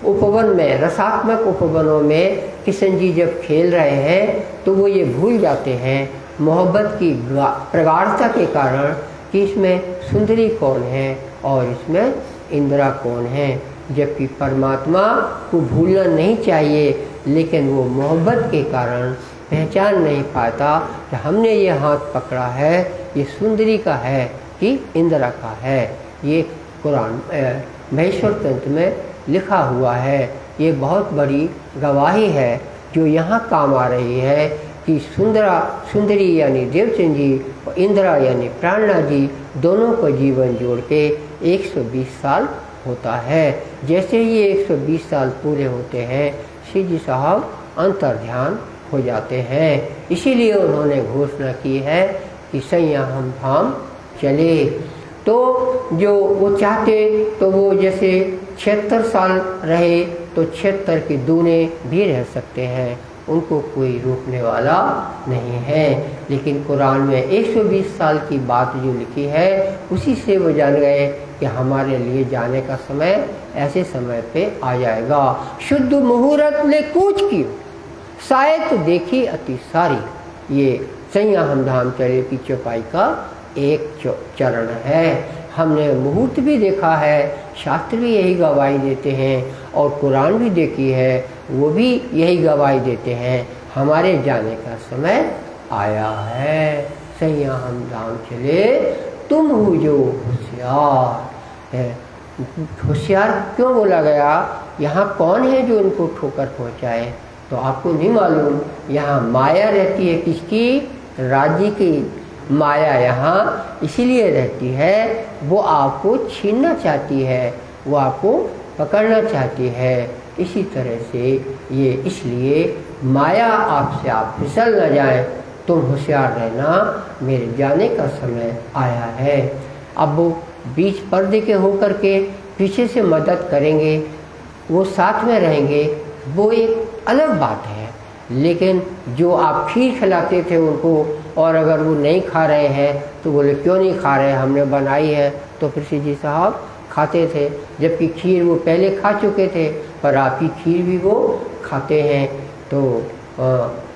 उपवन में, रसात्मक उपवनों में किशन जी जब खेल रहे हैं तो वो ये भूल जाते हैं मोहब्बत की प्रगाढ़ता के कारण कि इसमें सुंदरी कौन है और इसमें इंदिरा कौन है। जबकि परमात्मा को भूलना नहीं चाहिए, लेकिन वो मोहब्बत के कारण पहचान नहीं पाता कि हमने ये हाथ पकड़ा है, ये सुंदरी का है कि इंदिरा का है। ये कुरान महेश्वर तंत्र में लिखा हुआ है। ये बहुत बड़ी गवाही है जो यहाँ काम आ रही है कि सुंदरी यानी देवचंद जी और इंदिरा यानी प्राणनाथ जी, दोनों को जीवन जोड़ के 120 साल होता है। जैसे ही 120 साल पूरे होते हैं, श्री जी साहब अंतर ध्यान हो जाते हैं। इसीलिए उन्होंने घोषणा की है कि सैया हम धाम चले। तो जो वो चाहते तो वो जैसे 76 साल रहे तो 76 के दूने भी रह सकते हैं, उनको कोई रोकने वाला नहीं है। लेकिन कुरान में 120 साल की बात जो लिखी है उसी से वो जान गए कि हमारे लिए जाने का समय ऐसे समय पे आ जाएगा। शुद्ध मुहूर्त ने कूच की शायद देखी अति सारी, ये सैया हम धाम चले की चौपाई का एक चरण है। हमने मुहूर्त भी देखा है, शास्त्र भी यही गवाही देते हैं, और कुरान भी देखी है, वो भी यही गवाही देते हैं हमारे जाने का समय आया है। सैया हम धाम चले तुम हो जो होशियार है। होशियार क्यों बोला गया? यहाँ कौन है जो उनको ठोकर पहुँचाए? तो आपको नहीं मालूम, यहाँ माया रहती है किसकी? राज्य की माया यहाँ इसीलिए रहती है, वो आपको छीनना चाहती है, वो आपको पकड़ना चाहती है। इसी तरह से ये इसलिए माया आपसे आप फिसल न जाए, तुम होशियार रहना, मेरे जाने का समय आया है। अब वो बीच पर्दे के होकर के पीछे से मदद करेंगे, वो साथ में रहेंगे, वो एक अलग बात है। लेकिन जो आप खीर खिलाते थे उनको, और अगर वो नहीं खा रहे हैं तो बोले क्यों नहीं खा रहे, हमने बनाई है, तो फिर जी साहब खाते थे, जबकि खीर वो पहले खा चुके थे, पर आपकी खीर भी वो खाते हैं। तो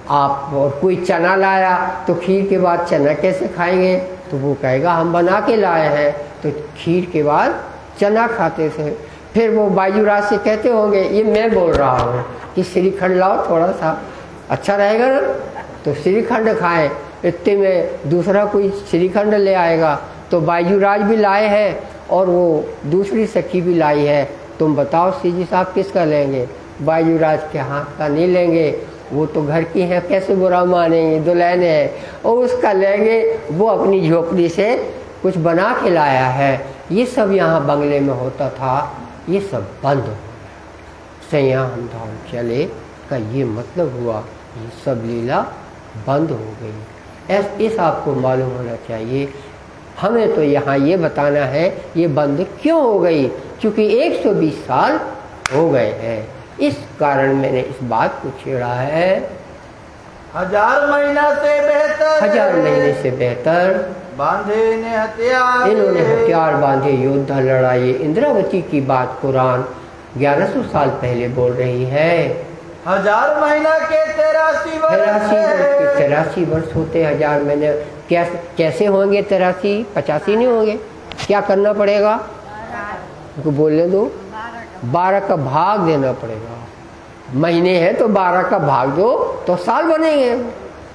आप और कोई चना लाया तो खीर के बाद चना कैसे खाएंगे? तो वो कहेगा हम बना के लाए हैं, तो खीर के बाद चना खाते थे। फिर वो बायूराज से कहते होंगे, ये मैं बोल रहा हूँ कि श्रीखंड लाओ थोड़ा सा, अच्छा रहेगा ना, तो श्रीखंड खाएं। इतने में दूसरा कोई श्रीखंड ले आएगा, तो बायूराज भी लाए हैं और वो दूसरी सखी भी लाई है, तुम बताओ सीजी साहब किसका लेंगे? बायूराज के हाथ का नहीं लेंगे, वो तो घर की है, कैसे बुरा मानेंगे, दुल्हन है, और उसका लेंगे, वो अपनी झोपड़ी से कुछ बना के लाया है। ये सब यहाँ बंगले में होता था, ये सब बंद हो। सैया हम धाम चले का ये मतलब हुआ, ये सब लीला बंद हो गई। इस आपको मालूम होना चाहिए। हमें तो यहाँ ये बताना है ये बंद क्यों हो गई, क्योंकि 120 साल हो गए हैं, इस कारण मैंने इस बात को छेड़ा है। 1000 महीना से बेहतर, 1000 महीने से बेहतर बांधे ने हथियार, इन्होंने हथियार बांधे, योद्धा लड़ाई। इंद्रावती की बात कुरान 1100 साल पहले बोल रही है। 1000 महीना के 83 वर्ष होते 1000 महीने। कैसे होंगे 83? 85 नहीं होंगे? क्या करना पड़ेगा? उनको बोलने दो, 12 का भाग देना पड़ेगा। महीने हैं तो 12 का भाग दो तो साल बनेंगे।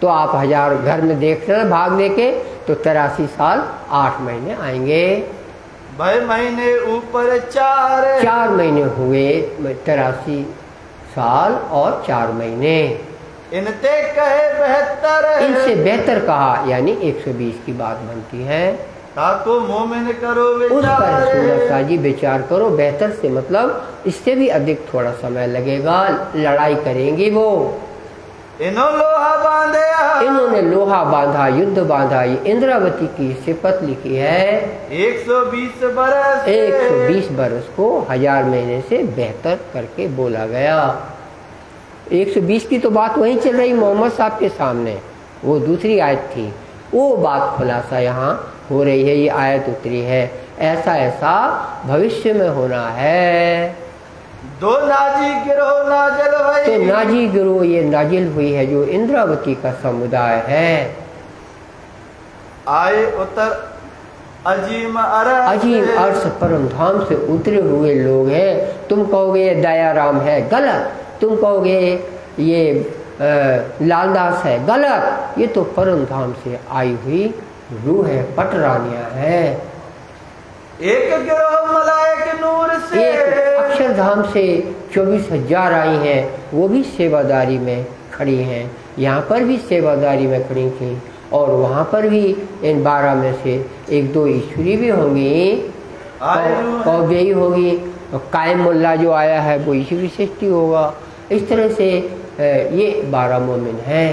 तो आप 1000 घर में देख रहे भाग दे के, तो 83 साल 8 महीने आएंगे। 2 महीने ऊपर 4 महीने हुए, 83 साल और 4 महीने। इनते कहे बेहतर, इनसे बेहतर कहा, यानी 120 की बात बनती है। ताको मोमिन करो उस पर विचार, साजी विचार करो। बेहतर से मतलब इससे भी अधिक थोड़ा समय लगेगा, लड़ाई करेंगे वो। इन्होंने लोहा बांधा, युद्ध बांधा। ये इंद्रावती की सिफत लिखी है। 120 बरस, 120 बरस को 1000 महीने से बेहतर करके बोला गया। 120 की तो बात वहीं चल रही मोहम्मद साहब के सामने, वो दूसरी आयत थी, वो बात खुलासा यहाँ हो रही है। ये आयत उतरी है, ऐसा ऐसा भविष्य में होना है। 2 नाजी गिरोह नाजिल हुई, तो नाजी गिरोह ये नाजिल हुई है जो इंद्रावती का समुदाय है। आए उतर अजीम अर्श परम धाम से उतरे हुए लोग हैं। तुम कहोगे ये दयाराम है, गलत। तुम कहोगे ये लालदास है, गलत। ये तो परम धाम से आई हुई रूह है, पटरानियां है। एक गिरोह मलाइक नूर से, एक अक्षरधाम से 24,000 आई हैं, वो भी सेवादारी में खड़ी हैं। यहाँ पर भी सेवादारी में खड़ी थी, और वहाँ पर भी इन 12 में से 1-2 ईश्वरी भी होंगी, कौबेई होगी, और कायम मुल्ला जो आया है वो ईश्वरी सृष्टि होगा। इस तरह से ये 12 मोमिन हैं।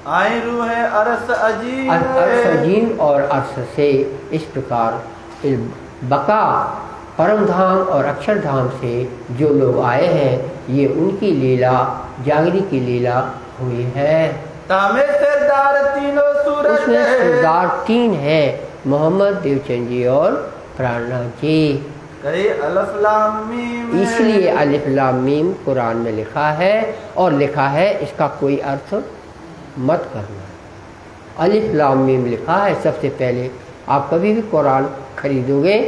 आए रूह अरस अजीम, अर्श अजीम और अर्श से इस प्रकार बका परम धाम और अक्षरधाम से जो लोग आए हैं ये उनकी लीला जागरी की लीला हुई है। तामे सरदार तीनों सूरत, उसमें सरदार 3 हैं, मोहम्मद, देवचंद जी और प्राणनाथ जी। कई अलिफ लाम मीम, इसलिए अलिफ लाम मीम कुरान में लिखा है और लिखा है इसका कोई अर्थ मत करना। अलिफ लाम मीम लिखा है। सबसे पहले आप कभी भी कुरान खरीदोगे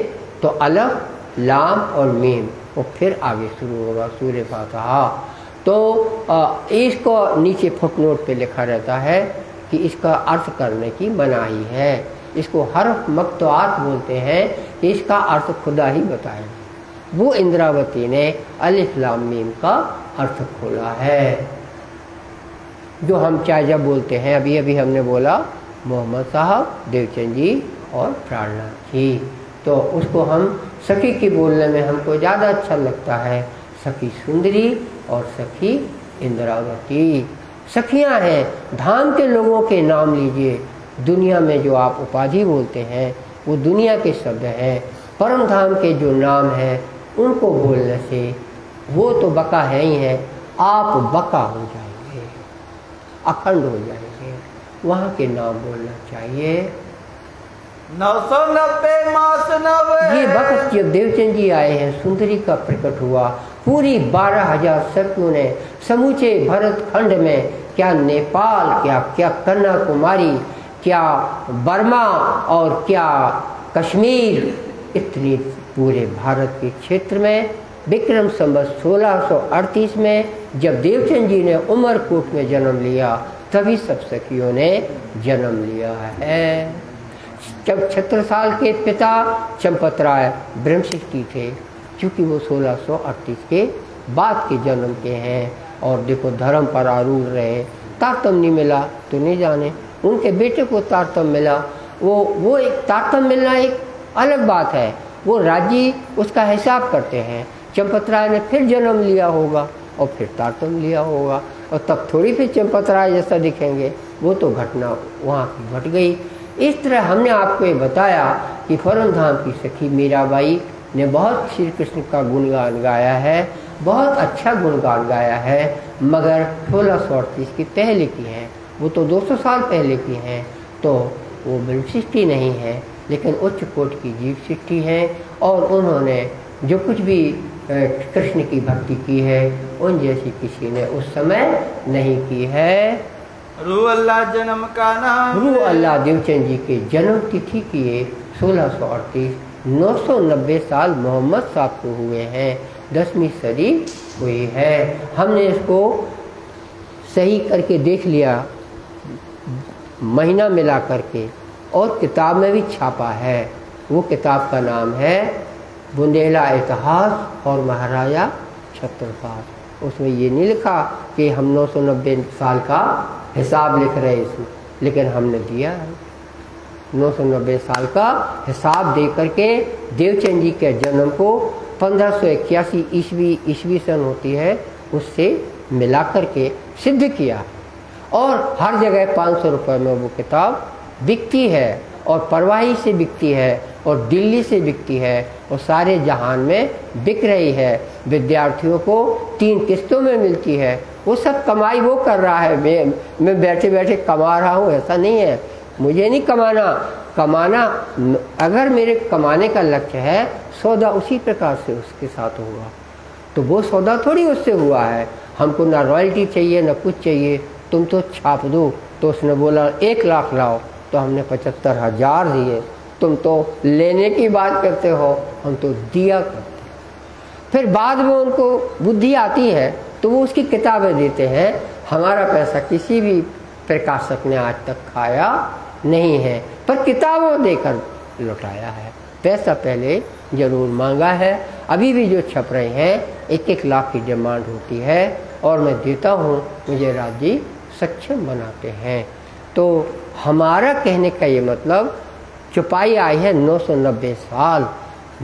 तो अलिफ लाम और मीम और फिर आगे शुरू होगा सूरह फातिहा। तो इसको नीचे फुटनोट पे लिखा रहता है कि इसका अर्थ करने की मनाही है। इसको हर्फ मक्तुआत बोलते हैं कि इसका अर्थ खुदा ही बताए। वो इंद्रावती ने अलिफ लाम मीम का अर्थ खोला है। जो हम चाचा बोलते हैं, अभी अभी हमने बोला मोहम्मद साहब, देवचंद जी और प्राणनाथ जी, तो उसको हम सखी की बोलने में हमको ज़्यादा अच्छा लगता है। सखी सुंदरी और सखी इंद्रावती सखियां हैं। धाम के लोगों के नाम लीजिए। दुनिया में जो आप उपाधि बोलते हैं वो दुनिया के शब्द हैं। परम धाम के जो नाम हैं उनको बोलने से वो तो बका है ही है, आप बका हो जाएंगे, अखंड हो जाएंगे। वहाँ के नाम बोलना चाहिए। 990 मास नव, ये वक्त जब देवचंद जी आए हैं सुंदरी का प्रकट हुआ। पूरी 12,000 सखियों ने समूचे भरत खंड में, क्या नेपाल, क्या कन्याकुमारी, क्या बर्मा और क्या कश्मीर, इतनी पूरे भारत के क्षेत्र में विक्रम संवत 1638 में जब देवचंद जी ने उमरकोट में जन्म लिया तभी सब सखियों ने जन्म लिया है। जब छत्रसाल के पिता चंपतराय ब्रह्मशिष्टी थे, क्योंकि वो 1638 के बाद के जन्म के हैं और देखो धर्म पर आरूढ़ रहे। तारतम नहीं मिला तो नहीं जाने, उनके बेटे को तारतम मिला। वो एक तारतम मिलना एक अलग बात है, वो राज्य उसका हिसाब करते हैं। चंपतराय ने फिर जन्म लिया होगा और फिर तारतम लिया होगा और तब थोड़ी फिर चंपतराय जैसा दिखेंगे। वो तो घटना वहाँ की घट गई। इस तरह हमने आपको ये बताया कि परम धाम की सखी मीराबाई ने बहुत श्री कृष्ण का गुणगान गाया है, बहुत अच्छा गुणगान गाया है, मगर 1638 की पहले की है। वो तो 200 साल पहले की हैं, तो वो ब्रह्मशिष्टी नहीं है लेकिन उच्च कोटि की जीव सृष्टि है। और उन्होंने जो कुछ भी कृष्ण की भक्ति की है उन जैसी किसी ने उस समय नहीं की है। रूह अल्लाह जन्म का नाम, रूह अल्लाह देवचंद जी के जन्म तिथि किए 1638, 990 साल मोहम्मद साहब को हुए हैं, 10वीं सदी हुई है। हमने इसको सही करके देख लिया, महीना मिला करके, और किताब में भी छापा है। वो किताब का नाम है बुंदेला इतिहास और महाराजा छत्रसाल। उसमें ये नहीं लिखा कि हम 990 साल का हिसाब लिख रहे इसमें, लेकिन हमने दिया है 990 साल का हिसाब दे करके देवचंद जी के जन्म को 1581 ईस्वी सन होती है उससे मिला करके सिद्ध किया। और हर जगह 500 रुपये में वो किताब बिकती है और परवाही से बिकती है और दिल्ली से बिकती है और सारे जहान में बिक रही है। विद्यार्थियों को 3 किस्तों में मिलती है। वो सब कमाई वो कर रहा है, मैं बैठे बैठे कमा रहा हूँ ऐसा नहीं है। मुझे नहीं कमाना अगर मेरे कमाने का लक्ष्य है, सौदा उसी प्रकार से उसके साथ होगा। तो वो सौदा थोड़ी उससे हुआ है। हमको ना रॉयल्टी चाहिए ना कुछ चाहिए, तुम तो छाप दो। तो उसने बोला 1 लाख लाओ, तो हमने 75,000 दिए। तुम तो लेने की बात करते हो, हम तो दिया करते। फिर बाद में उनको बुद्धि आती है तो वो उसकी किताबें देते हैं। हमारा पैसा किसी भी प्रकाशक ने आज तक खाया नहीं है, पर किताबों देकर लौटाया है। पैसा पहले जरूर मांगा है। अभी भी जो छप रहे हैं 1-1 लाख की डिमांड होती है और मैं देता हूँ, मुझे राज्य सक्षम बनाते हैं। तो हमारा कहने का ये मतलब, चुपाई आई है 990 साल,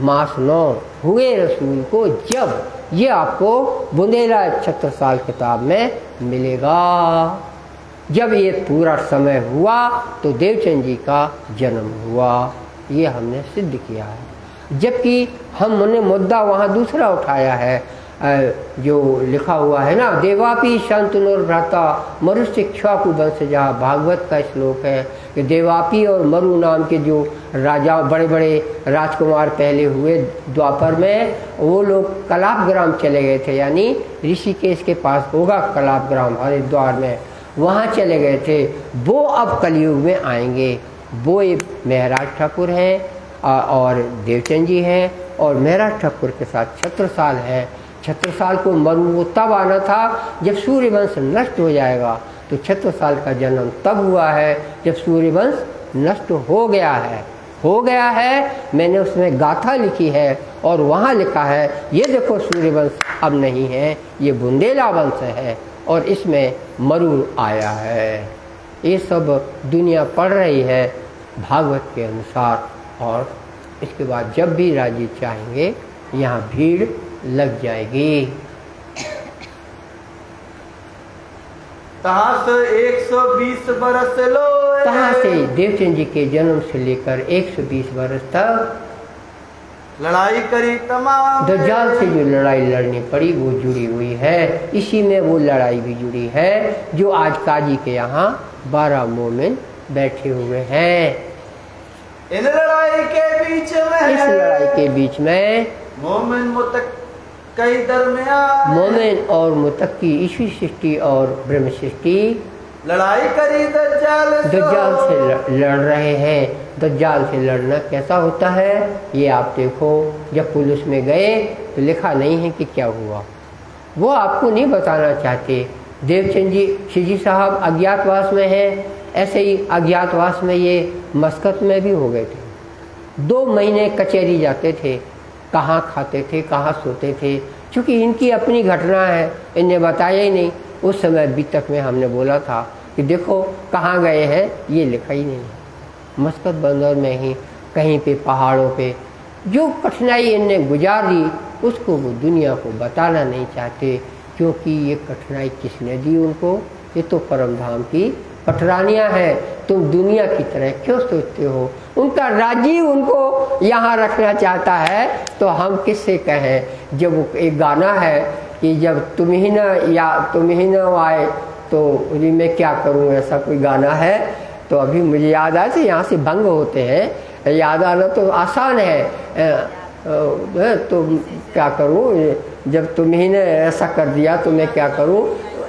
मास 9 हुए रसूल को जब ये आपको बुंदेला छत्रसाल किताब में मिलेगा। जब ये पूरा समय हुआ तो देवचंद जी का जन्म हुआ, ये हमने सिद्ध किया है। जबकि हमने मुद्दा वहाँ दूसरा उठाया है, जो लिखा हुआ है ना, देवापी शांतनुर भ्राता मरुष्य इक्ष्वाकु वंशजा, भागवत का श्लोक है कि देवापी और मरु नाम के जो राजा बड़े बड़े राजकुमार पहले हुए द्वापर में, वो लोग कलापग्राम चले गए थे, यानी ऋषिकेश के पास होगा कलापग्राम हरिद्वार में, वहाँ चले गए थे। वो अब कलयुग में आएंगे। वो एक महराज ठाकुर हैं और देवचंद जी हैं, और महराज ठाकुर के साथ छत्रसाल है। छत्रसाल को मरु तब आना था जब सूर्यवंश नष्ट हो जाएगा, तो छत्रसाल का जन्म तब हुआ है जब सूर्यवंश नष्ट हो गया है। मैंने उसमें गाथा लिखी है और वहाँ लिखा है, ये देखो सूर्यवंश अब नहीं है, ये बुंदेला वंश है और इसमें मरु आया है। ये सब दुनिया पढ़ रही है भागवत के अनुसार। और इसके बाद जब भी राजी चाहेंगे यहाँ भीड़ लग जाएगी। तहाँ से 120 बरस लो, तहाँ से देवचंद जी के जन्म से लेकर 120 वर्ष तक लड़ाई करी तमाम। दज्जाल से जो लड़ाई लड़नी पड़ी वो जुड़ी हुई है। इसी में वो लड़ाई भी जुड़ी है जो आज काजी के यहाँ 12 मोमिन बैठे हुए हैं। इन लड़ाई के बीच में, इस लड़ाई के बीच में मोमिन मुतक्की दरमियान, मोमिन और मुतक्की ईश्वर सृष्टि और ब्रह्म सृष्टि लड़ाई करी दज्जाल से लड़ रहे हैं। दज्जाल से लड़ना कैसा होता है ये आप देखो। जब पुलिस में गए तो लिखा नहीं है कि क्या हुआ, वो आपको नहीं बताना चाहते। देवचंद जी शिवजी साहब अज्ञातवास में हैं, ऐसे ही अज्ञातवास में ये मस्कत में भी हो गए थे। 2 महीने कचहरी जाते थे, कहाँ खाते थे कहाँ सोते थे, क्योंकि इनकी अपनी घटना है, इन्हें बताया ही नहीं। उस समय बीतक में हमने बोला था कि देखो कहाँ गए हैं, ये लिखा ही नहीं है। मस्कत बंदर में ही कहीं पे पहाड़ों पे जो कठिनाई इनने गुजार दी उसको वो दुनिया को बताना नहीं चाहते, क्योंकि ये कठिनाई किसने दी उनको? ये तो परम धाम की पटरानियाँ हैं। तुम दुनिया की तरह क्यों सोचते हो? उनका राज्य उनको यहाँ रखना चाहता है, तो हम किससे कहें? जब वो एक गाना है कि जब तुम ही न आए तो मैं क्या करूँ, ऐसा कोई गाना है। तो अभी मुझे याद आया कि यहाँ से भंग होते हैं, याद आना तो आसान है, तो क्या करूँ, जब तुम ही ने ऐसा कर दिया तो मैं क्या करूँ।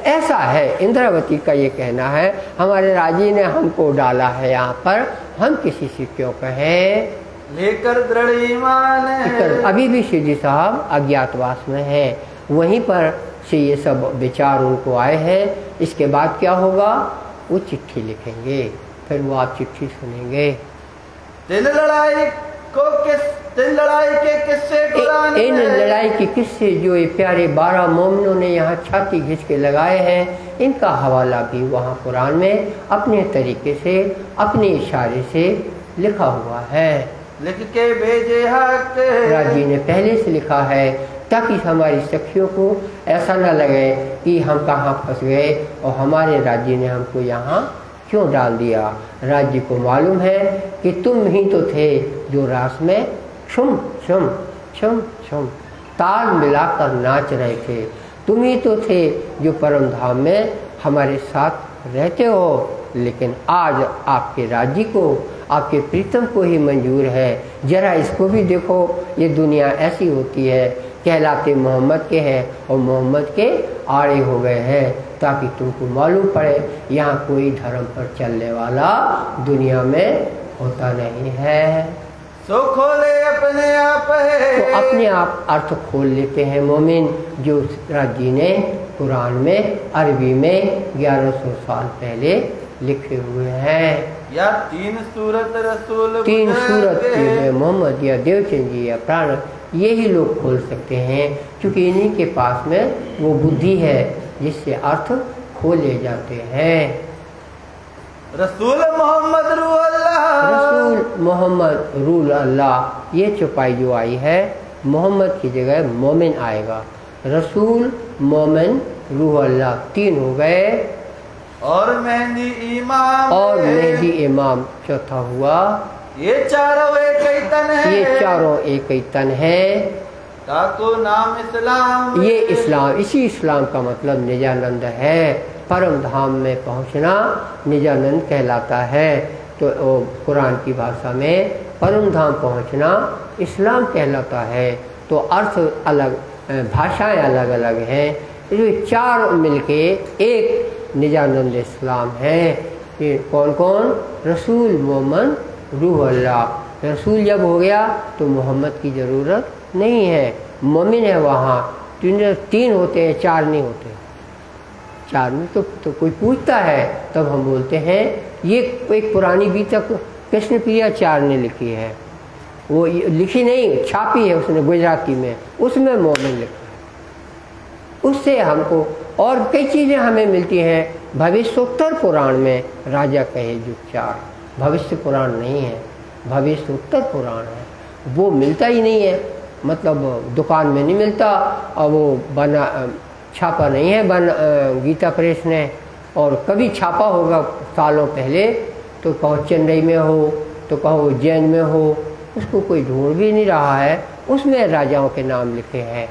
ऐसा है इंद्रावती का ये कहना है। हमारे राजी ने हमको डाला है यहाँ पर, हम किसी से क्यों कहें। लेकर दृढ़ ईमान है। अभी भी शिवजी साहब अज्ञातवास में है, वहीं पर से ये सब विचार उनको आए हैं। इसके बाद क्या होगा, वो चिट्ठी लिखेंगे, फिर वो आप चिट्ठी सुनेंगे। इन लड़ाई के किस्से इन लड़ाई के किस्से जो ये प्यारे 12 मोमिनों ने यहाँ छाती घिंच के लगाए हैं, इनका हवाला भी वहाँ कुरान में अपने तरीके से अपने इशारे से लिखा हुआ है। लिख के भेजे हक, राजी ने पहले से लिखा है, ताकि हमारी सखियों को ऐसा न लगे कि हम कहाँ फंस गए और हमारे राज्य ने हमको यहाँ क्यों डाल दिया। राज्य को मालूम है कि तुम ही तो थे जो रास में छुम छुम छुम छुम ताल मिलाकर नाच रहे थे। तुम ही तो थे जो परम धाम में हमारे साथ रहते हो। लेकिन आज आपके राज्य को, आपके प्रीतम को ही मंजूर है। जरा इसको भी देखो, ये दुनिया ऐसी होती है, कहलाते मोहम्मद के हैं और मोहम्मद के आड़े हो गए हैं, ताकि तुमको मालूम पड़े यहाँ कोई धर्म पर चलने वाला दुनिया में होता नहीं है। सो खोले अपने आप है, तो अपने आप अर्थ खोल लेते हैं मोमिन, जो राजी ने कुरान में अरबी में 1100 साल पहले लिखे हुए हैं। या 3 सूरत रसूल, 3 सूरत में मोहम्मद या देवचंद जी या प्राण, यही लोग खोल सकते हैं, क्योंकि इन्हीं के पास में वो बुद्धि है जिससे अर्थ खोले जाते हैं। रसूल मोहम्मद रू अल्लाह, रसूल मोहम्मद रूल अल्लाह, ये चौपाई जो आई है, मोहम्मद की जगह मोमिन आएगा। रसूल, मोमिन, रूह अल्लाह, 3 हो गए। और मेहंदी इमाम, और मेहदी इमाम चौथा हुआ। ये चारों एक ही तन है, ये चारों एक ही तन है। ताको नाम इस्लाम, ये इस्लाम, इसी इस्लाम का मतलब निजानंद है। परम धाम में पहुंचना निजानंद कहलाता है। तो कुरान की भाषा में परम धाम पहुंचना इस्लाम कहलाता है। तो अर्थ अलग, भाषाएं अलग अलग हैं। ये 4 मिलके एक निजानंद इस्लाम है। ये कौन कौन? रसूल, मोमिन, रूह अल्लाह। रसूल जब हो गया तो मोहम्मद की ज़रूरत नहीं है। मोमिन है वहाँ 3 होते हैं, 4 नहीं होते। 4 में तो कोई पूछता है तब हम बोलते हैं। ये एक पुरानी बीतक कृष्ण प्रिया 4 ने लिखी है, वो लिखी नहीं, छापी है उसने गुजराती में, उसमें मोमिन लिखा है। उससे हमको और कई चीज़ें हमें मिलती हैं। भविष्योत्तर पुराण में राजा कहे जो 4, भविष्य पुराण नहीं है, भविष्योत्तर पुराण है, वो मिलता ही नहीं है। मतलब दुकान में नहीं मिलता, और वो बना छापा नहीं है गीता प्रेस ने। और कभी छापा होगा सालों पहले, तो कहो चेन्नई में हो, तो कहो उज्जैन में हो, उसको कोई ढूंढ भी नहीं रहा है। उसमें राजाओं के नाम लिखे हैं,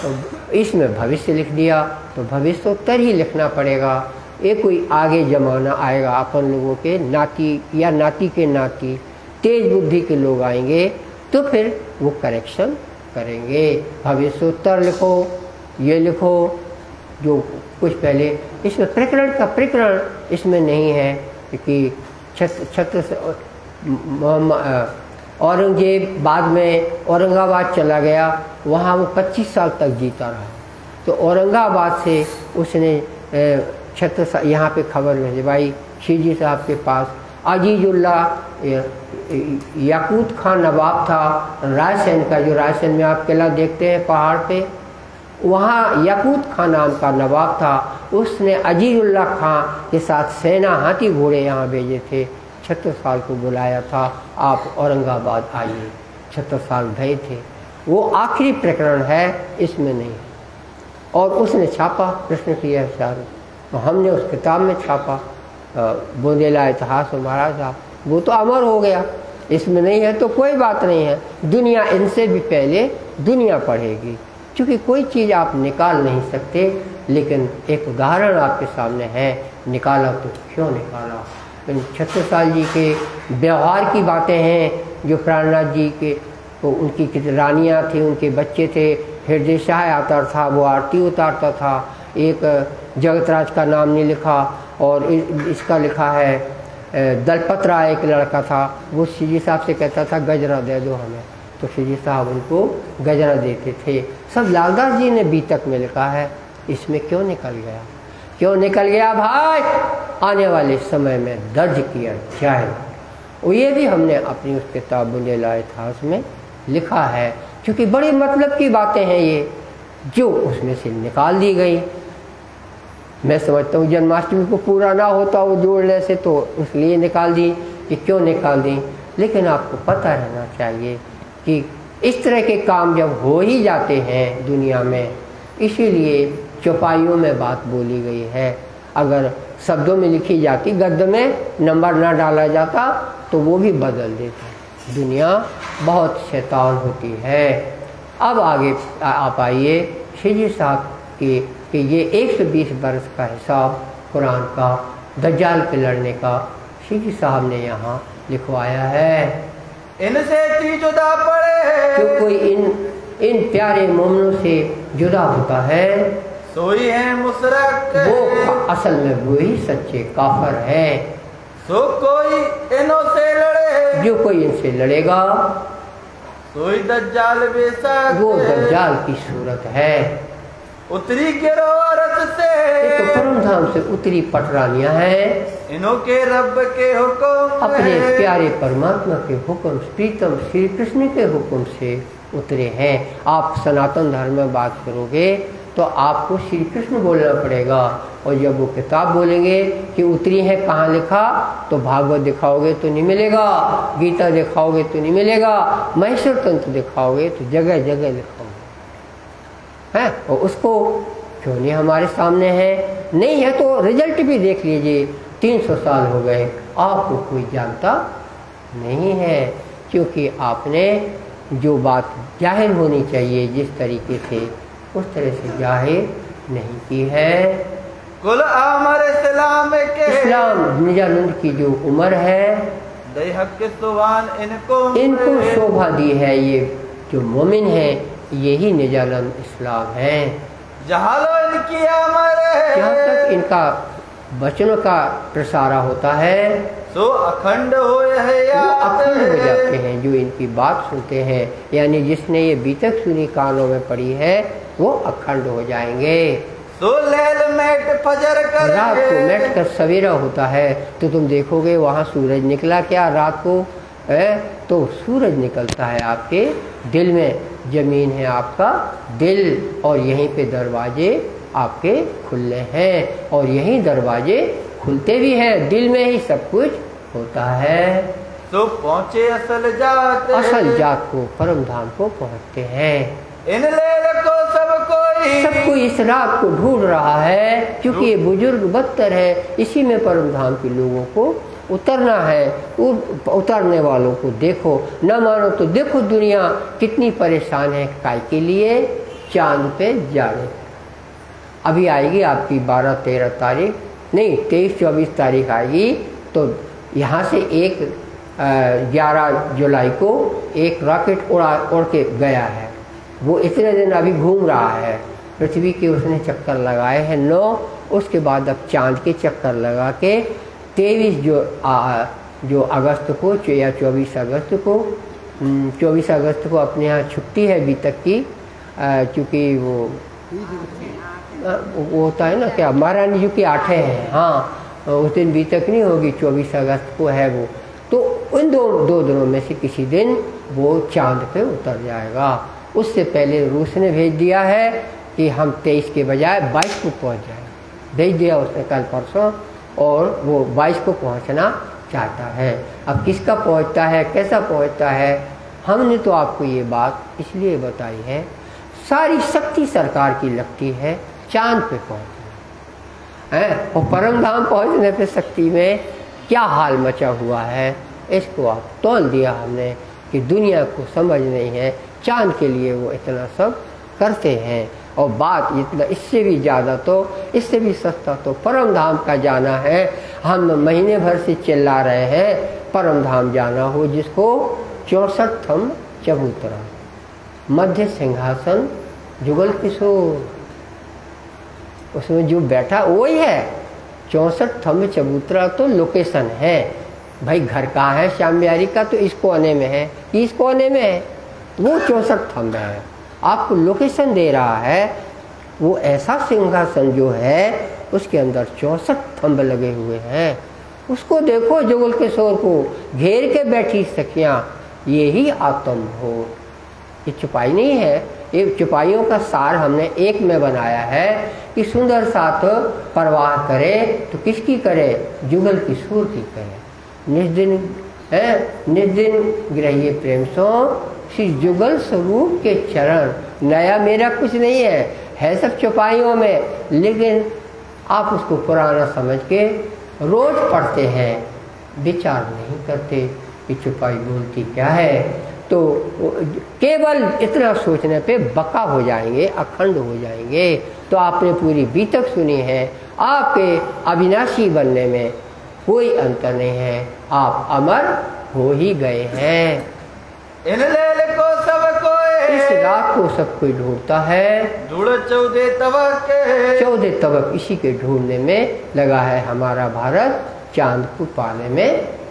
तो इसमें भविष्य लिख दिया, तो भविष्योत्तर ही लिखना पड़ेगा। ये कोई आगे ज़माना आएगा, अपन लोगों के नाती या नाती के नाती तेज बुद्धि के लोग आएंगे, तो फिर वो करेक्शन करेंगे। भविष्योत्तर लिखो, ये लिखो जो कुछ पहले। इसमें प्रकरण का प्रकरण इसमें नहीं है कि औरंगजेब बाद में औरंगाबाद चला गया, वहाँ वो 25 साल तक जीता रहा। तो औरंगाबाद से उसने यहाँ पे खबर भेजवाई खिलजी साहब के पास। अजीजुल्ला याकूत खान नवाब था रायसेन का, जो रायसेन में आप किला देखते हैं पहाड़ पे, वहाँ याकूत खान नाम का नवाब था। उसने अजीजुल्ला खां के साथ सेना, हाथी घोड़े यहाँ भेजे थे। 76 को बुलाया था, आप औरंगाबाद आइए। 76 गए थे। वो आखिरी प्रकरण है, इसमें नहीं। और उसने छापा कृष्ण प्रिया चारों, तो हमने उस किताब में छापा बुंदेला इतिहास महाराज साहब, वो तो अमर हो गया। इसमें नहीं है तो कोई बात नहीं है, दुनिया इनसे भी पहले दुनिया पढ़ेगी। क्योंकि कोई चीज़ आप निकाल नहीं सकते, लेकिन एक उदाहरण आपके सामने है, निकाला तो क्यों निकाला। 76 जी के व्यवहार की बातें हैं, जो प्राणनाथ जी के तो उनकी रानियाँ थी, उनके बच्चे थे। हृदय शाह आता था, वो आरती उतारता था। एक जगतराज का नाम नहीं लिखा, और इसका लिखा है दलपत राय एक लड़का था, वो श्री साहब से कहता था गजरा दे दो हमें, तो श्री साहब उनको गजरा देते थे। सब लालदास जी ने बीतक में लिखा है। इसमें क्यों निकल गया, क्यों निकल गया भाई? आने वाले समय में दर्ज किया जाए। और ये भी हमने अपनी उस किताब बुंदेला इतिहास में लिखा है, क्योंकि बड़ी मतलब की बातें हैं ये, जो उसमें से निकाल दी गई। मैं समझता हूँ जन्माष्टमी को पूरा ना होता वो जोड़ने से, तो इसलिए निकाल दी कि क्यों निकाल दी। लेकिन आपको पता रहना चाहिए कि इस तरह के काम जब हो ही जाते हैं दुनिया में, इसीलिए चौपाइयों में बात बोली गई है। अगर शब्दों में लिखी जाती, गद्य में नंबर ना डाला जाता, तो वो भी बदल देता। दुनिया बहुत शैतान होती है। अब आगे आप आइए श्री साहब कि ये 120 वर्ष का हिसाब कुरान का दज्जाल पे लड़ने का श्री साहब ने यहाँ लिखवाया है। इनसे जुदा पड़े, जो कोई इन प्यारे मोमिनों से जुदा होता है, सोई है मुशरक, वो असल में वही सच्चे काफर है। सो कोई इनों से लड़े, जो कोई इनसे लड़ेगा, सोई दज्जाल बेशक, वो दज्जाल की सूरत है। उतरी गिरोरत से, तो परम धाम से उतरी पटरानियां हैं। इन्हों के रब के हुक्म, अपने प्यारे परमात्मा के हुक्म, प्रीतम श्री कृष्ण के हुक्म से उतरे हैं। आप सनातन धर्म में बात करोगे तो आपको श्री कृष्ण बोलना पड़ेगा, और जब वो किताब बोलेंगे कि उतरी है कहाँ लिखा, तो भागवत दिखाओगे तो नहीं मिलेगा, गीता दिखाओगे तो नहीं मिलेगा, महेश्वर तंत्र दिखाओगे तो जगह जगह लिखाओगे। है, और उसको क्यों नहीं हमारे सामने है? नहीं है तो रिजल्ट भी देख लीजिए, 300 साल हो गए, आपको कोई जानता नहीं है, क्योंकि आपने जो बात जाहिर होनी चाहिए जिस तरीके से, उस तरह से जाहिर नहीं की है। कुल अमर इस्लाम के इस्लाम निजानंद की जो उम्र है, दई हक सुवान इनको शोभा दी है। ये जो मोमिन है यही निजानंद इस्लाम है। जहाँ लो इनकी अमर है, जहाँ तक इनका वचनों का प्रसारा होता है सो अखंड हो अखंड हो जाते हैं। जो इनकी बात सुनते हैं, यानी जिसने ये बीतक सुनी कानों में पड़ी है, वो अखंड हो जाएंगे। सो लैल मैट फजर कर, रात को मैट कर सवेरा होता है तो तुम देखोगे वहाँ सूरज निकला क्या रात को है, तो सूरज निकलता है आपके दिल में। जमीन है आपका दिल, और यहीं पे दरवाजे आपके खुले हैं, और यहीं दरवाजे खुलते भी हैं। दिल में ही सब कुछ होता है। तो पहुँचे असल जात को, परम धाम को पहुँचते हैं। इन लैल को सब कोई इस रात को ढूंढ रहा है, क्योंकि ये बुजुर्ग बदतर है। इसी में परम धाम के लोगों को उतरना है। उतरने वालों को देखो, न मानो तो देखो दुनिया कितनी परेशान है काय के लिए, चांद पे जाने। अभी आएगी आपकी 12-13 तारीख, नहीं 23-24 तारीख आएगी, तो यहाँ से 11 जुलाई को एक रॉकेट उड़ के गया है। वो इतने दिन अभी घूम रहा है पृथ्वी के, उसने चक्कर लगाए हैं 9। उसके बाद अब चांद के चक्कर लगा के 23 जो अगस्त को या 24 अगस्त को 24 अगस्त को अपने यहाँ छुट्टी है अभी तक की, क्योंकि वो होता है ना क्या, महारानी जी की 8 है, हाँ उस दिन भी तक नहीं होगी, 24 अगस्त को है वो। तो उन दो दिनों में से किसी दिन वो चांद पे उतर जाएगा। उससे पहले रूस ने भेज दिया है कि हम 23 के बजाय 22 को पहुंच जाए, भेज दिया उसने कल परसों, और वो 22 को पहुंचना चाहता है। अब किसका पहुंचता है, कैसा पहुंचता है, हमने तो आपको ये बात इसलिए बताई है, सारी शक्ति सरकार की लगती है चांद पे पहुंचना है, और परम धाम पहुंचने पे शक्ति में क्या हाल मचा हुआ है, इसको आप तौल दिया हमने कि दुनिया को समझ नहीं है। चांद के लिए वो इतना सब करते हैं, और बात इतना, इससे भी ज़्यादा तो, इससे भी सस्ता तो परम धाम का जाना है। हम महीने भर से चिल्ला रहे हैं परम धाम जाना हो, जिसको 64 थंब चबूतरा, मध्य सिंहासन, जुगल किशोर, उसमें जो बैठा वही है। 64 थंब चबूतरा तो लोकेशन है भाई, घर कहाँ है श्याम बिहारी का, तो इस कोने में है, इस कोने में है, वो 64 थंब है, आपको लोकेशन दे रहा है। वो ऐसा सिंहासन जो है उसके अंदर 64 थंब लगे हुए हैं, उसको देखो, जुगल किशोर को घेर के बैठी सखियाँ, यही आत्म हो। ये छुपाई नहीं है, ये छुपाइयों का सार हमने एक में बनाया है कि सुंदर साथ परवाह करे तो किसकी करे, जुगल किशोर की करे। निस्दिन है, निस्दिन ग्रहिए प्रेम सो श्री जुगल स्वरूप के चरण। नया मेरा कुछ नहीं है सब छुपाइयों में, लेकिन आप उसको पुराना समझ के रोज पढ़ते हैं, विचार नहीं करते कि छुपाई बोलती क्या है। तो केवल इतना सोचने पे बका हो जाएंगे, अखंड हो जाएंगे। तो आपने पूरी बीतक सुनी है, आपके अविनाशी बनने में कोई अंतर नहीं है, आप अमर हो ही गए हैं। इन लैल को सब कोई, इस रात को सब कोई ढूंढता है, 14 तबक इसी के ढूंढने में लगा है हमारा भारत, चांद को पाने में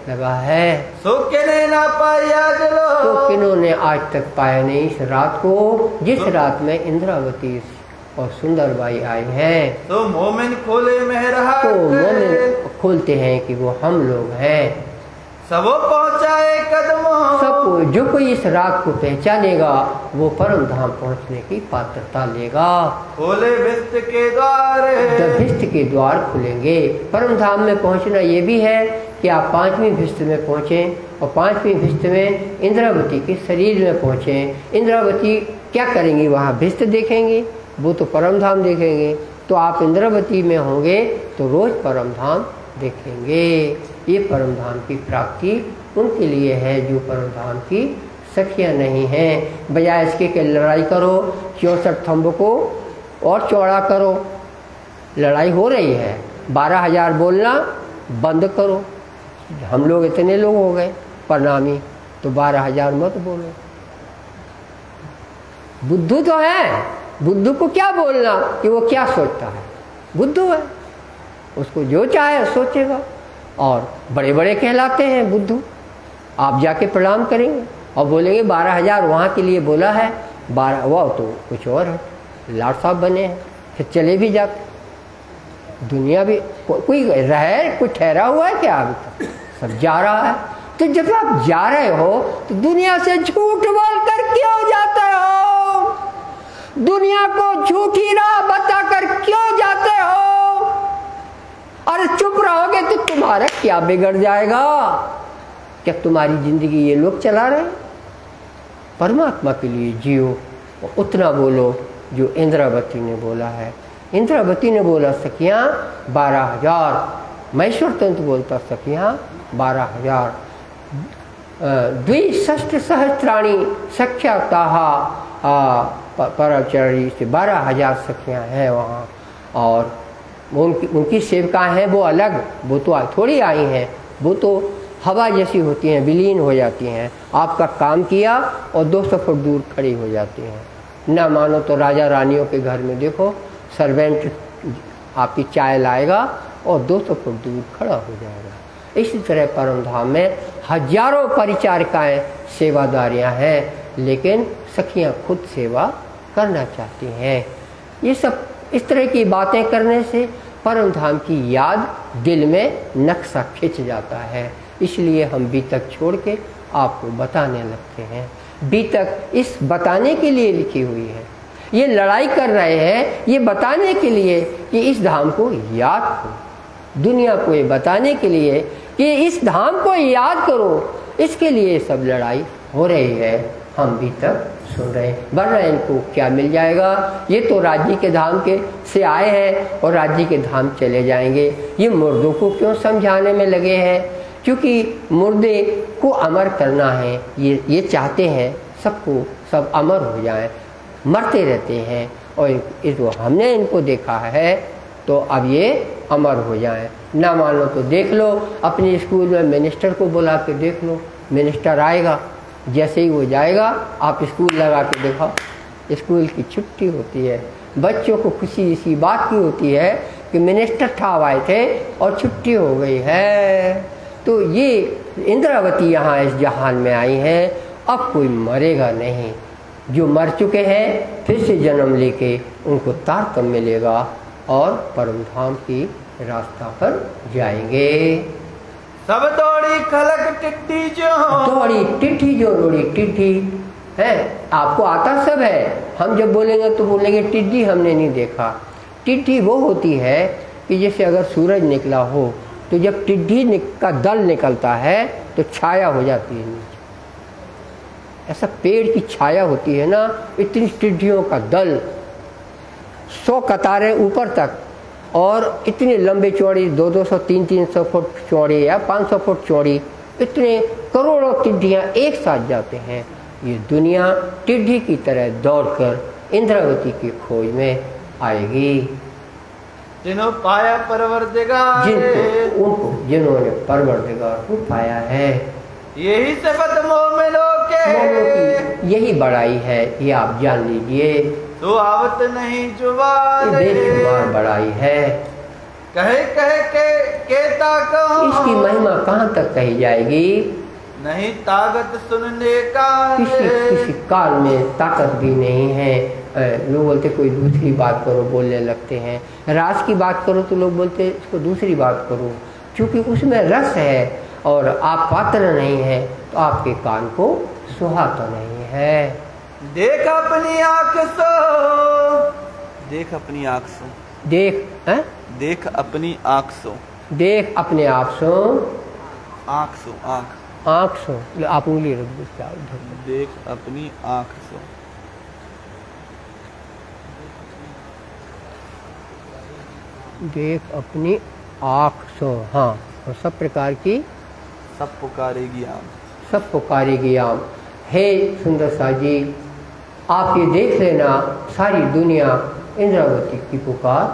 लगा है। सो किने ना पाया जलो, तो किन्होंने आज तक पाया नहीं इस रात को, जिस रात में इंद्रावती और सुंदरबाई आई हैं। तो मोमिन खोले मेहरा, तो मोमिन खोलते हैं कि वो हम लोग हैं। सबो पहुँचाए कदमों, सबको, जो कोई इस रात को पहचानेगा वो परम धाम पहुँचने की पात्रता लेगा। खोले भिस्त के द्वार, भिस्त के द्वार खुलेंगे। परम धाम में पहुँचना ये भी है कि आप 5वीं भिस्त में पहुँचें, और 5वीं भिस्त में इंद्रावती के शरीर में पहुँचें। इंद्रावती क्या करेंगी, वहाँ भिस्त देखेंगी, वो तो परम धाम देखेंगे। तो आप इंद्रावती में होंगे तो रोज़ परम धाम देखेंगे। ये परम धाम की प्राप्ति उनके लिए है जो परम धाम की सखियाँ नहीं हैं। बजाय इसके कि लड़ाई करो, 64 थंब को और चौड़ा करो। लड़ाई हो रही है, 12,000 बोलना बंद करो। हम लोग इतने लोग हो गए प्रणामी, तो 12,000 मत बोलो। बुद्धू तो है, बुद्धू को क्या बोलना कि वो क्या सोचता है। बुद्धू है, उसको जो चाहे सोचेगा। और बड़े बड़े कहलाते हैं बुद्धू। आप जाके प्रणाम करेंगे और बोलेंगे 12,000 वहाँ के लिए बोला है, 12 वो तो कुछ और है, लाट साहब बने हैं, फिर चले भी जाते। दुनिया भी कोई रहे, कोई ठहरा हुआ है क्या? अभी तक सब जा रहा है। तो जब आप जा रहे हो तो दुनिया से झूठ बोलकर क्यों जाते हो? दुनिया को झूठी राह बताकर क्यों जाते हो? अरे चुप रहोगे तो तुम्हारा क्या बिगड़ जाएगा? क्या तुम्हारी जिंदगी ये लोग चला रहे हैं? परमात्मा के लिए जियो, उतना बोलो जो इंद्रावती ने बोला है। इंद्रावती ने बोला सखियाँ 12,000, महेश्वर तंत्र बोलता सखियाँ 12,000। द्विष्ठ सहस्त्राणी सख्याताः परचरी से 12,000 सखियाँ हैं वहाँ। और उनकी सेविकाएँ हैं वो अलग, वो तो थोड़ी आई हैं, वो तो हवा जैसी होती हैं, विलीन हो जाती हैं। आपका काम किया और 200 फुट दूर खड़ी हो जाती हैं। ना मानो तो राजा रानियों के घर में देखो, सर्वेंट आपकी चाय लाएगा और 200 फुट दूर खड़ा हो जाएगा। इसी तरह परम धाम में हजारों परिचारिकाएँ सेवादारियाँ हैं, लेकिन सखियाँ खुद सेवा करना चाहती हैं। ये सब इस तरह की बातें करने से परम धाम की याद दिल में नक्शा खिंच जाता है। इसलिए हम बीतक छोड़ के आपको बताने लगते हैं। बीतक इस बताने के लिए लिखी हुई है। ये लड़ाई कर रहे हैं ये बताने के लिए कि इस धाम को याद करो। दुनिया को ये बताने के लिए कि इस धाम को याद करो, इसके लिए सब लड़ाई हो रही है। हम भी तक सुन रहे हैं, वरना इनको क्या मिल जाएगा? ये तो राज्य के धाम के से आए हैं और राज्य के धाम चले जाएंगे। ये मुर्दों को क्यों समझाने में लगे हैं? क्योंकि मुर्दे को अमर करना है। ये चाहते हैं सबको सब अमर हो जाएं, मरते रहते हैं। और इसको हमने इनको देखा है तो अब ये अमर हो जाएं। ना मान लो तो देख लो, अपने स्कूल में मिनिस्टर को बुला के देख लो। मिनिस्टर आएगा, जैसे ही वो जाएगा आप स्कूल लगा के देखो, स्कूल की छुट्टी होती है। बच्चों को खुशी इसी बात की होती है कि मिनिस्टर साहब आए थे और छुट्टी हो गई है। तो ये इंद्रावती यहाँ इस जहान में आई हैं। अब कोई मरेगा नहीं। जो मर चुके हैं फिर से जन्म लेके उनको तारतम्य मिलेगा और परम धाम की रास्ता पर जाएंगे। सब दौड़ी खलक टिड्डी जो दौड़ी टिड्डी जो दौड़ी टिड्डी है। आपको आता सब है, हम जब बोलेंगे तो बोलेंगे टिड्डी हमने नहीं देखा। टिड्डी वो होती है कि जैसे अगर सूरज निकला हो तो जब टिड्डी का दल निकलता है तो छाया हो जाती है नीचे। ऐसा पेड़ की छाया होती है ना, इतनी टिड्डियों का दल, 100 कतारें ऊपर तक, और इतने लंबे चौड़ी 200-200 300-300 फुट चौड़ी या 500 फुट चौड़ी, इतने करोड़ों टिड्डियाँ एक साथ जाते हैं। ये दुनिया टिड्डी की तरह दौड़कर इंद्रावती की खोज में आएगी। जिन्हों पाया परवरदिगार, जिन्होंने परवरदिगार को पाया है, यही सिफत मोमिनों के, यही बड़ाई है। ये आप जान लीजिए, तो आवत नहीं जुबान, बेशुमार बड़ाई है। कहे कहे के ताकत, इसकी महिमा कहाँ तक कही जाएगी? नहीं ताकत सुनने का, किसी काल में ताकत भी नहीं है। लोग बोलते कोई दूसरी बात करो, बोलने लगते हैं। रास की बात करो तो लोग बोलते इसको दूसरी बात करो, क्योंकि उसमें रस है और आप पात्र नहीं है तो आपके कान को सुहाता नहीं है। देख अपनी आँख सो, देख अपनी आँख सो, देख है? देख अपनी आँख सो, देख अपने आप सो, आँख सो, आँख सो। आप उंगली रख दो। देख अपनी आँख सो। देख अपनी आँख सो। हाँ, और सब प्रकार की सब पुकारेगी आम। सब पुकारेगी आम। हे सुंदर सा जी, आप ये देख लेना, सारी दुनिया इंद्रावती की पुकार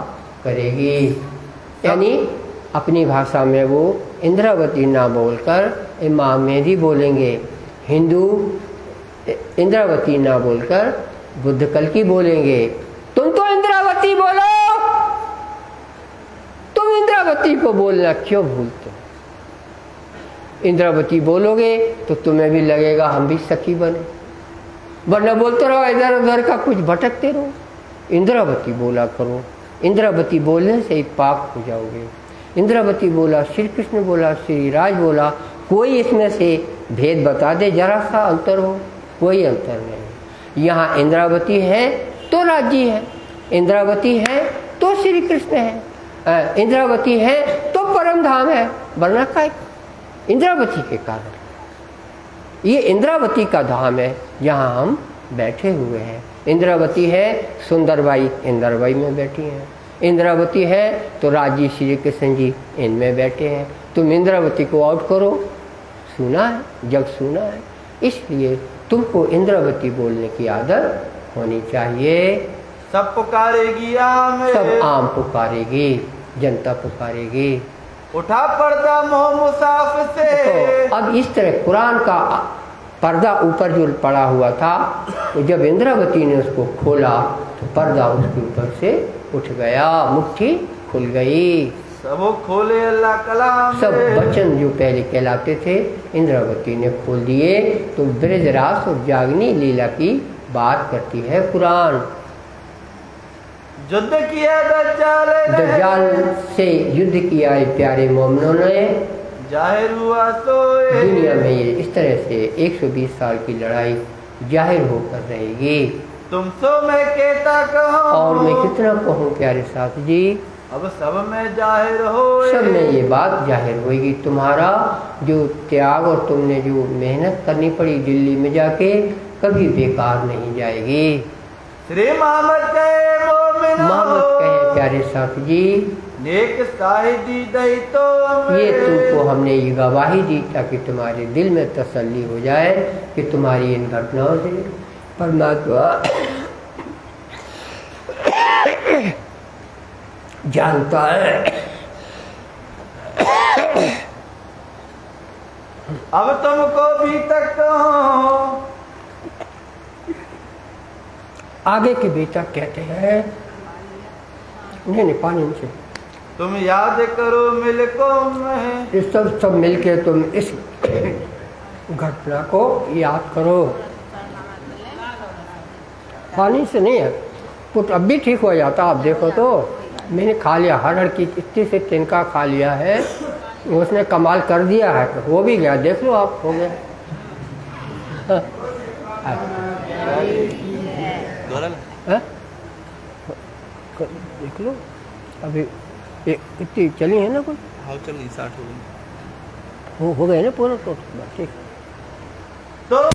करेगी। यानी अपनी भाषा में वो इंद्रावती ना बोलकर इमाम मेहदी बोलेंगे, हिंदू इंद्रावती ना बोलकर बुद्ध कल की बोलेंगे। तुम तो इंद्रावती बोलो, तुम इंद्रावती को बोलना क्यों भूलते हो? इंद्रावती बोलोगे तो तुम्हें भी लगेगा हम भी सखी बने, वरना बोलते रहो इधर उधर का कुछ भटकते रहो। इंद्रावती बोला करो, इंद्रावती बोलने से ही पाक हो जाओगे। इंद्रावती बोला, श्री कृष्ण बोला, श्री राज बोला, कोई इसमें से भेद बता दे, जरा सा अंतर हो? कोई अंतर नहीं। यहाँ इंद्रावती है तो राज्य है, इंद्रावती है तो श्री कृष्ण है, इंद्रावती है तो परम धाम है, वरना का इंद्रावती के कारण। ये इंद्रावती का धाम है जहाँ हम बैठे हुए हैं। इंद्रावती है, सुंदरबाई इंद्रबाई में बैठी हैं। इंद्रावती है तो राजी श्री कृष्ण जी इनमें बैठे हैं। तुम इंद्रावती को आउट करो, सुना है, जग सुना है। इसलिए तुमको इंद्रावती बोलने की आदत होनी चाहिए। सब पुकारेगी आम, सब आम पुकारेगी, जनता पुकारेगी। उठा पर्दा मोह मुसाफ से। तो अब इस तरह कुरान का पर्दा ऊपर जो पड़ा हुआ था, तो जब इंद्रावती ने उसको खोला तो पर्दा उसके ऊपर से उठ गया, मुट्ठी खुल गई। सब खोले अल्लाह कलाम, सब वचन जो पहले कहलाते थे इंद्रावती ने खोल दिए। तो ब्रजरास और जागनी लीला की बात करती है कुरान। युद्ध किया दज्जाल से युद्ध किया है प्यारे मोमिनों ने, जाहिर हुआ सोए। दुनिया में ये इस तरह से 120 साल की लड़ाई जाहिर होकर रहेगी। तुम सो मैं कहता कहूँ, और मैं कितना कहूँ प्यारे साथ जी, अब सब में जाहिर हो, सब में ये बात जाहिर होगी। तुम्हारा जो त्याग और तुमने जो मेहनत करनी पड़ी दिल्ली में जाके, कभी बेकार नहीं जाएगी। श्री मोहम्मद कहे मोमिनो, मोहम्मद कहे प्यारे साथ जी, नेक साहिदी दई तो ये तुमको हमने ये गवाही दी ताकि तुम्हारे दिल में तसल्ली हो जाए कि तुम्हारी इन घटनाओं से परमात्मा जानता है। अब तुमको भी तक कहूँ, आगे के बेटा कहते हैं, नहीं पानी से तुम याद करो मिलको में, इस सब मिलके तुम इस घटना को याद करो। पानी से नहीं है, कुछ अब भी ठीक हो जाता। आप देखो तो मैंने खा लिया, हर की इतनी से तिनका खा लिया है, उसने कमाल कर दिया है, वो भी गया। देख लो आप, हो गया। देख लो अभी इतनी चली है ना, कुछ हाँ चल 60 हो गई, हो गए ना पूरा। तो ठीक। तो